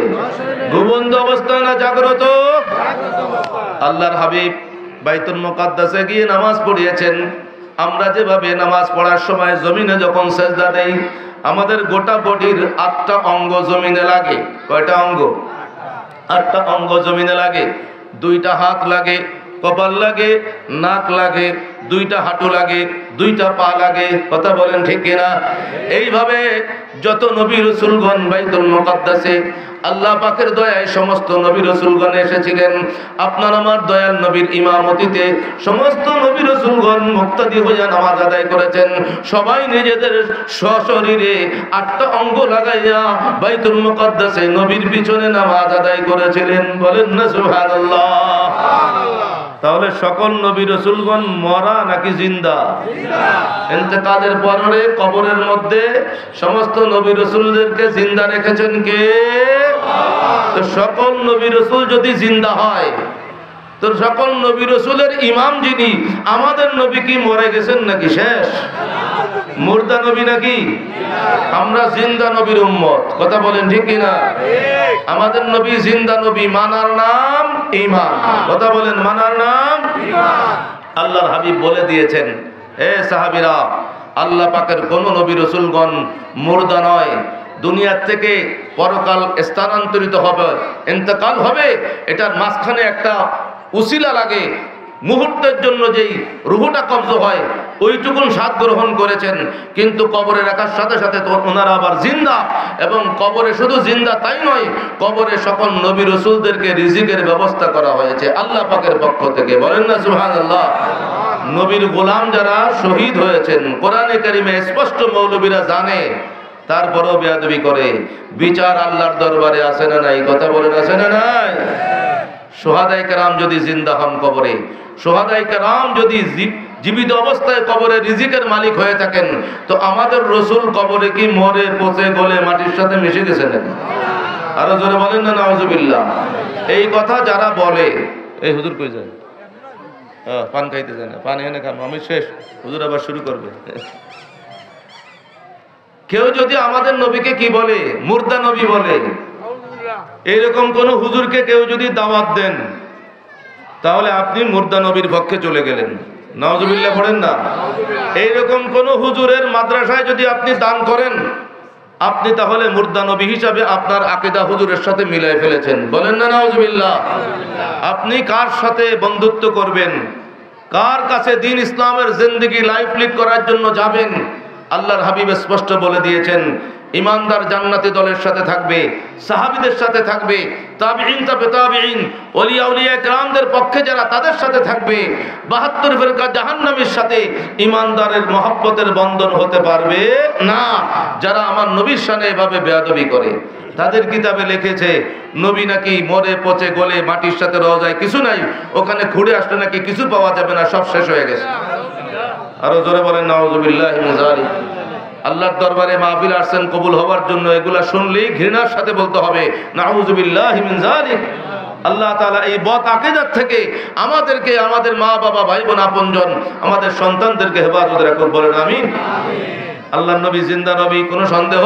ঘুমন্ত অবস্থায় না জাগ্রত? আল্লাহর হাবিব বাইতুল মুকাদ্দাসে গিয়ে নামাজ পড়িয়েছেন। আমরা যেভাবে নামাজ পড়ার সময় জমিনে যখন সেজদা দেই, আমাদের গোটা বডির 8টা অঙ্গ জমিনে লাগে। কয়টা অঙ্গ? 8টা অঙ্গ জমিনে লাগে। 2টা হাত লাগে, কপাল লাগে, নাক লাগে, 2টা হাঁটু লাগে, 2টা পা লাগে। কথা বলেন ঠিক কিনা? এইভাবে যত নবী রাসূলগণ বাইতুল মুকাদ্দাসে আল্লাহ পাকের দয়ায় সমস্ত নবী রাসূলগণ এসেছিলেন। আপনার আমার দয়াল নবীর ইমামতিতে সমস্ত নবী রাসূলগণ মুক্তাদি হয়ে নামাজ আদায় করেছেন। সবাই নিজেদের সশরীরে 8টা অঙ্গ লাগাইয়া বাইতুল মুকাদ্দাসে নবীর পিছনে নামাজ আদায় করেছিলেন। বলেন না সুবহানাল্লাহ। তাহলে সকল নবী রাসূলগণ মরা নাকি জিন্দা? ইন্তেকালের পরে কবরের মধ্যে সমস্ত নবী রাসূলদেরকে জিন্দা রেখেছেন কে? তো সকল নবী রাসূল যদি জিন্দা হয়, তো সকল নবী রাসূলের ইমাম যিনি, আমাদের নবী কি মরে গেছেন নাকি শেষ? মুর্দা নবী নাকি? আমরা জিন্দা নবীর উম্মত। কথা বলেন ঠিক কিনা? আমাদের নবী জিন্দা নবী, মানার নাম ঈমান। কথা বলেন, মানার নাম ঈমান। আল্লাহর হাবিব বলে দিয়েছেন, হে সাহাবীরা, আল্লাহ পাকের কোন নবী রাসূলগণ মুর্দা নয়। দুনিয়ার থেকে পরকাল স্থানান্তরিত হবে, ইন্তেকাল হবে, এটার মাঝখানে একটা উসিলা লাগে। মুহূর্তের জন্য যেই রুহটা কবজ হয়, ওইটুকুন স্বাদ গ্রহণ করেছেন, কিন্তু কবরে রাখার সাথে সাথে তো ওনারা আবার জিন্দা। এবং কবরে শুধু জিন্দা তাই নয়, কবরে সকল নবী রাসূলদেরকে রিজিকের ব্যবস্থা করা হয়েছে আল্লাহ পাকের পক্ষ থেকে। বলেন না সুবহানাল্লাহ। নবীর গোলাম যারা শহীদ হয়েছেন, কোরআনে কারিমে স্পষ্ট মৌলবীরা জানে, তারপরেও বেয়াদবি করে। বিচার আল্লাহর দরবারে আছে না নাই? কথা বলেন, আছে না নাই? সোহাদায়ে কেরাম যদি জিন্দা হন কবরে, সোহাদায়ে কেরাম যদি জীবিত অবস্থায় কবরে রিজিকের মালিক হয়ে থাকেন, তো আমাদের রসুল কবরে কি মরে পচে গলে মাটির সাথে মিশে গেছে নাকি? আরো জোরে বলেন না নাউজুবিল্লাহ। এই কথা যারা বলে, এই হুজুর কই যায়? পান খাইতে যায় না, পান এনে খাম, আমি শেষ, হুজুর আবার শুরু করবে। কেউ যদি আমাদের নবীকে কি বলে? মুর্দা নবী বলে। এইরকম কোন হুজুরকে কেউ যদি দাওয়াত দেন, তাহলে আপনি মুর্দা নবীর পক্ষে চলে গেলেন। নাউজুবিল্লাহ পড়েন না? এইরকম কোন হুজুরের মাদ্রাসায় যদি আপনি দান করেন, আপনি তাহলে মুর্দা নবী হিসাবে আপনার আকীদা হুজুরের সাথে মিলাই ফেলেছেন। বলেন না নাউজুবিল্লাহ? আপনি কার সাথে বন্ধুত্ব করবেন, কার কাছে দ্বীন ইসলামের জিন্দেগি লাইফ লিড করার জন্য যাবেন? আল্লাহর হাবিব স্পষ্ট বলে দিয়েছেন, ইমানদার জান্নাতি দলের সাথে থাকবে, সাহাবীদের সাথে থাকবে, তাবিঈন তাবে তাবিঈন, ওলিয়া উলিয়া কেরামদের পক্ষে যারা, তাদের সাথে থাকবে। 72 ফেরকা জাহান্নামের সাথে ইমানদারের মহব্বতের বন্ধন হতে পারবে না যারা আমার নবীর শানে এভাবে বেয়াদবি করে। তাদের কিতাবে লিখেছে নবী নাকি মরে পচে গলে মাটির সাথে রওজায় কিছু নাই, ওখানে ঘুরে আসলে নাকি কিছু পাওয়া যাবে না, সব শেষ হয়ে গেছে। আরো জোরে বলেন নাউজুবিল্লাহি মিন যালিক। আল্লাহর দরবারে মাহফিল আসছেন কবুল হওয়ার জন্য, এগুলা শুনলেই ঘৃণার সাথে বলতে হবে নাউজুবিল্লাহি মিন যালিক। আল্লাহ তাআলা এই বদ আকীদাত থেকে আমাদেরকে, আমাদের মা বাবা ভাই বোন আপনজন, আমাদের সন্তানদেরকে হেফাজত রাখুন। বলেন আমিন। আল্লাহর নবী জিন্দা নবী, কোনো সন্দেহ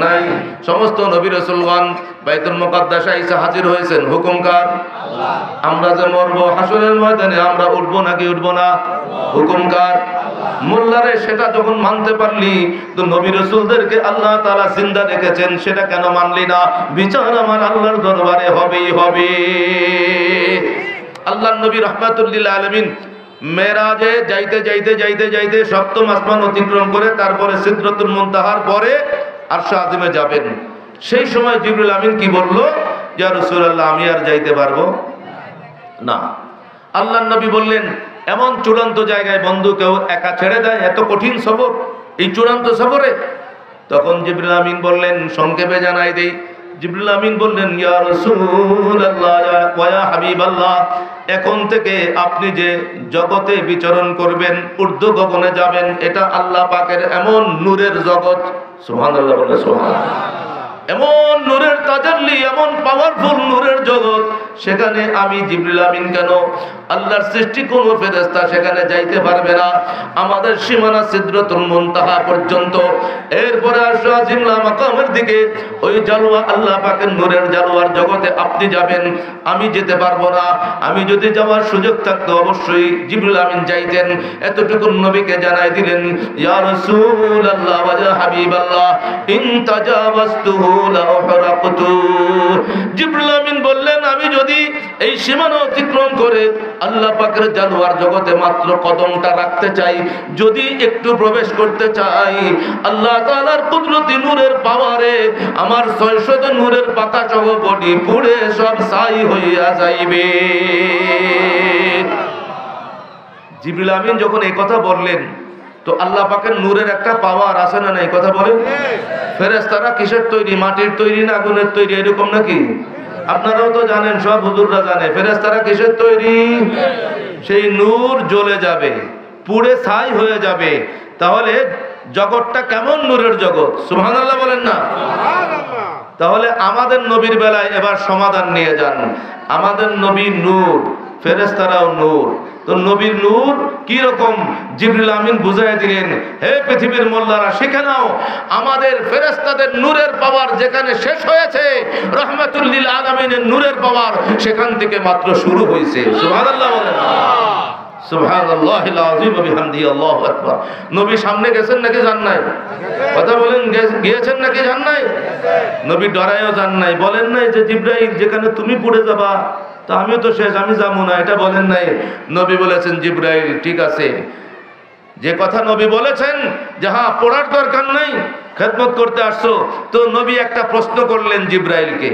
নাই। সমস্ত নবী রাসূলগণ বাইতুল মুকাদ্দাসে এসে হাজির হয়েছেন, হুকুম কার? আল্লাহ। আমরা যে মরবো হাসরের ময়দানে, আমরা উঠবো নাকি উঠবো না? হুকুম কার? মোল্লারে সেটা যখন মানতে পারলি, তো নবী রাসূলদেরকে আল্লাহ তাআলা জিন্দা রেখেছেন, সেটা কেন মানলি না? বিচার আমার আল্লাহর দরবারে হবেই হবে। আল্লাহর নবী রাহমাতুল লিল আলামিন মেরাজে যাইতে যাইতে যাইতে যাইতে সপ্তম আসমান অতিক্রম করে তারপরে সিদরাতুল মুনতাহার পরে আরশে আযিমে যাবেন। সেই সময় জিবরিল আমিন কি বলল? ইয়া রাসূলুল্লাহ, আমি আর যাইতে পারবো না। আল্লাহর নবী বললেন, এমন চূড়ান্ত জায়গায় বন্ধু কেউ একা ছেড়ে দেয়? এত কঠিন সফর, এই চূড়ান্ত সফরে? তখন জিবরিল আমিন বললেন, সংক্ষেপে জানাই দেই। জিবরিল আমিন বললেন, ইয়া রাসূলুল্লাহ ওয়া ইয়া হাবিবাল্লাহ, এখন থেকে আপনি যে জগতে বিচরণ করবেন, ঊর্ধ্ব গগনে যাবেন, এটা আল্লাহ পাকের এমন নূরের জগৎ। সুবহানাল্লাহ বলে সুবহানাল্লাহ। এমন নূরের তাজাল্লি, এমন পাওয়ারফুল নূরের জগৎ, সেখানে আমি জিবরিল আমিন কেন, আল্লাহর সৃষ্টি কোন ফেরেশতা সেখানে যাইতে পারবে না। আমাদের সীমানা সিদরাতুল মুনতাহা পর্যন্ত, এরপরে আরশে আজিম মাকামের দিকে, ওই জালওয়া আল্লাহ পাকের নূরের জালওয়ার জগতে আপনি যাবেন, আমি যেতে পারবো না। আমি যদি যাওয়ার সুযোগ থাকতো অবশ্যই জিবরিল আমিন যাইতেন। এতটুকু নবীকে জানাই দিলেন, ইয়া রাসূলুল্লাহ ওয়া ইয়া হাবিবাল্লাহ, ইন তাজাওয়াজতুহু লা উহরাকতু। জিবরিল আমিন বললেন, আমি যদি এই সীমানা অতিক্রম করে আল্লাহ পাকের জালওয়ার জগতে মাত্র কদমটা রাখতে চাই, যদি একটু প্রবেশ করতে চাই, আল্লাহ তাআলার কুদরতি নূরের পাওয়ারে আমার 600 নূরের পাতা সহ বডি পুড়ে সব ছাই হইয়া যাইবে। জিবরিল আমিন যখন এই কথা বললেন, তো আল্লাহ পাকের নূরের একটা পাওয়ার আছে না নাই? কথা বলেন। ফেরেশতারা কিসের তৈরি? মাটির তৈরি না আগুনের তৈরি? এরকম নাকি? আপনারাও তো জানেন, সব হুজুররা জানে, ফেরেশতারা কিসের তৈরি? সেই নূর জ্বলে যাবে, পুড়ে ছাই হয়ে যাবে। তাহলে জগৎটা কেমন নূরের জগৎ? সুবহানাল্লাহ বলেন না? তাহলে আমাদের নবীর বেলায় এবার সমাধান নিয়ে যান। আমাদের নবী নূর, ফেরেশতারাও নূর। তো নবীর নূর কি রকম? জিবরিল আমিন বুঝাই দিলেন, হে পৃথিবীর মোল্লারা, শিখে নাও, আমাদের ফেরেশতাদের নূরের পাওয়ার যেখানে শেষ হয়েছে, রাহমাতুল লিল আলামিনের নূরের পাওয়ার সেখান থেকে মাত্র শুরু হয়েছে। সুবহানাল্লাহ বলেন। সুবহানাল্লাহিল আযীম ওয়া বিহামদিহি, আল্লাহু আকবার। নবী সামনে গেছেন নাকি যান নাই? কথা বলেন, গিয়েছেন নাকি যান নাই? নবী ডরায়ও যান নাই, বলেন নাই যে জিবরাইল যেখানে তুমি পড়ে যাবা, তা আমিও তো শেষ, আমি যাবো না, এটা বলেন নাই। নবী বলেছেন, জিবরাইল ঠিক আছে, যে কথা নবী বলেছেন যে হ্যাঁ পড়ার দরকার নাই, খেদমত করতে আসছো, তো নবী একটা প্রশ্ন করলেন জিবরাইলকে।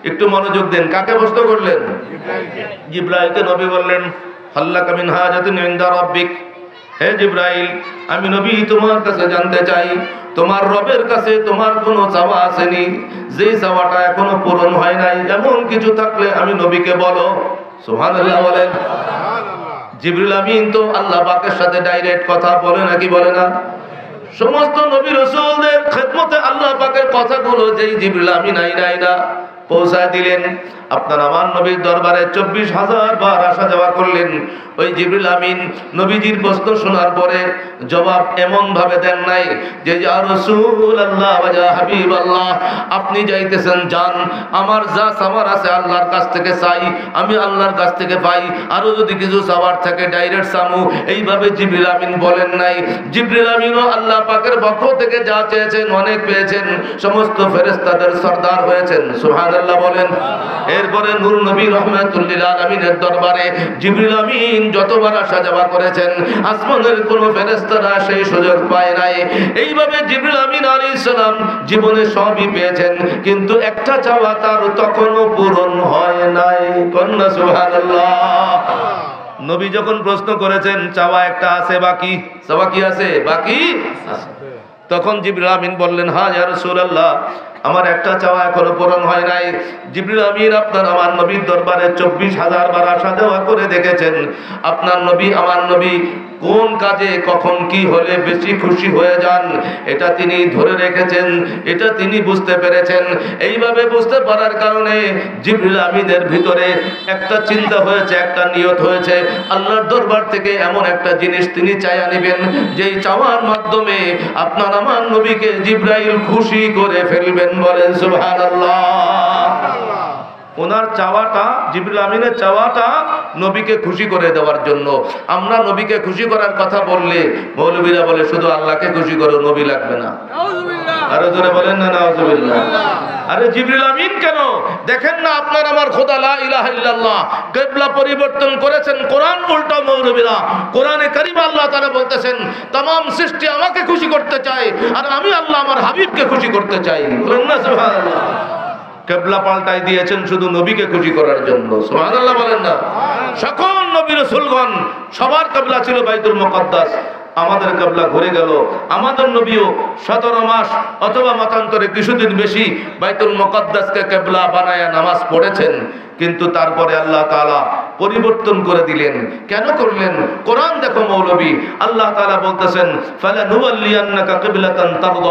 একটু মনোযোগ দেন। কাকে প্রশ্ন করলেন? জিবরাইলকে নবী বললেন, হাল্লাকা মিন হাজাতিন ইনদা রাব্বিক, হে জিবরাইল, আমি নবী তোমার কাছে জানতে চাই, তোমার রবের কাছে তোমার কোনো চাওয়া আসেনি, যে চাওয়াটা এখনো পূরণ হয় নাই, এমন কিছু থাকলে আমি নবীকে বলো। সুবহানাল্লাহ বলেন। জিবরিল আমিন তো আল্লাহ পাকের সাথে ডাইরেক্ট কথা বলে নাকি বলে না? সমস্ত নবী রাসূলদের খেদমতে আল্লাহ পাকের কথাগুলো যেই জিবরিল আমিন আইনা পৌঁছায় দিলেন, আপনার আমার নবীর দরবারে 24,000 বার আসা যাওয়া করলেন। ওই জিবরিল আমিন নবীজির প্রশ্ন শোনার পরে জবাব এমন ভাবে দেন নাই যে ইয়া রাসূলুল্লাহ ওয়া ইয়া হাবিবাল্লাহ, আপনি যাইতেছেন যান, আমার যা চাওয়ার আছে আল্লাহর কাছ থেকে চাই, আমি আল্লাহর কাছ থেকে পাই, আরো যদি কিছু চাওয়ার থাকে ডাইরেক্ট চামু, এইভাবে জিবরিল আমিন বলেন নাই। জিবরিল আমিনও আল্লাহ পাকের পক্ষ থেকে যা চেয়েছেন অনেক পেয়েছেন, সমস্ত ফেরেশতাদের সরদার হয়েছেন। সুবহানাল্লাহ বলেন। এরপরে নূর নবী রাহমাতুল লিল আলামিনের দরবারে জিবরিল আমিন যতবার আসা যাওয়া করেছেন, আসমানের কোন ফেরেশতারা সেই সুযোগ পায় নাই। এইভাবে জিবরিল আমিন আলাইহিস সালাম জীবনে সবই পেয়েছেন, কিন্তু একটা চাওয়া তার তখনও পূরণ হয় নাই। কন্যা সুবহানাল্লাহ। নবী যখন প্রশ্ন করেছেন চাওয়া একটা আছে বাকি, চাওয়া কি আছে বাকি আছে, তখন জিবরিল আমিন বললেন, হ্যাঁ ইয়া রাসূলুল্লাহ, আমার একটা চাওয়া এখনো পূরণ হয় নাই। জিবরিল আমিন আপনার আমার নবীর দরবারে 24,000 বার আসা যাওয়া করে দেখেছেন, আপনার নবী আমার নবী কোন কাজে কখন কি হলে বেশি খুশি হয়ে যান এটা তিনি ধরে রেখেছেন, এটা তিনি বুঝতে পেরেছেন। এইভাবে বুঝতে পারার কারণে জিবরিল আমিনের ভিতরে একটা চিন্তা হয়েছে, একটা নিয়ত হয়েছে, আল্লাহর দরবার থেকে এমন একটা জিনিস তিনি চাইয়া নেবেন যেই চাওয়ার মাধ্যমে আপনার আমার নবীকে জিবরাইল খুশি করে ফেলবেন। বলেন সুবহানাল্লাহ। ওনার চাওয়াটা, জিবরিল আমিনের চাওয়াটা নবীকে খুশি করে দেওয়ার জন্য। আমরা নবীকে খুশি করার কথা বললে মৌলবীরা বলে শুধু আল্লাহকে খুশি করো, নবী লাগবে না। আরো জোরে বলেন না নাউজুবিল্লাহ। আরে জিবরিল আমিন কেন? দেখেন না আপনার আমার খোদা লা ইলাহা ইল্লাল্লাহ কিবলা পরিবর্তন করেছেন, কোরআন উল্টো মৌলবীরা। কোরআনে কারিমে আল্লাহ তাআলা বলতেছেন तमाम সৃষ্টি আমাকে খুশি করতে চায়, আর আমি আল্লাহ আমার হাবিবকে খুশি করতে চাই। বলেন না সুবহানাল্লাহ। কিবলা পাল্টাই দিয়েছেন শুধু নবীকে খুশি করার জন্য। সুবহানাল্লাহ বলেন না। সকল নবী রাসূলগণ সবার কিবলা ছিল বাইতুল মুকাদ্দাস, আমাদের কিবলা ঘুরে গেল। আমাদের নবীও 17 মাস অথবা মতান্তরে কিছুদিন বেশি বাইতুল মুকাদ্দাসকে কিবলা বানায়া নামাজ পড়েছেন, কিন্তু তারপরে আল্লাহ তাআলা পরিবর্তন করে দিলেন। কেন করলেন? কোরআন দেখো মৌলবী, আল্লাহ তাআলা বলতেছেন ফালানুওয়াল্লিয়ান্নাকা কিবলাতান তারদা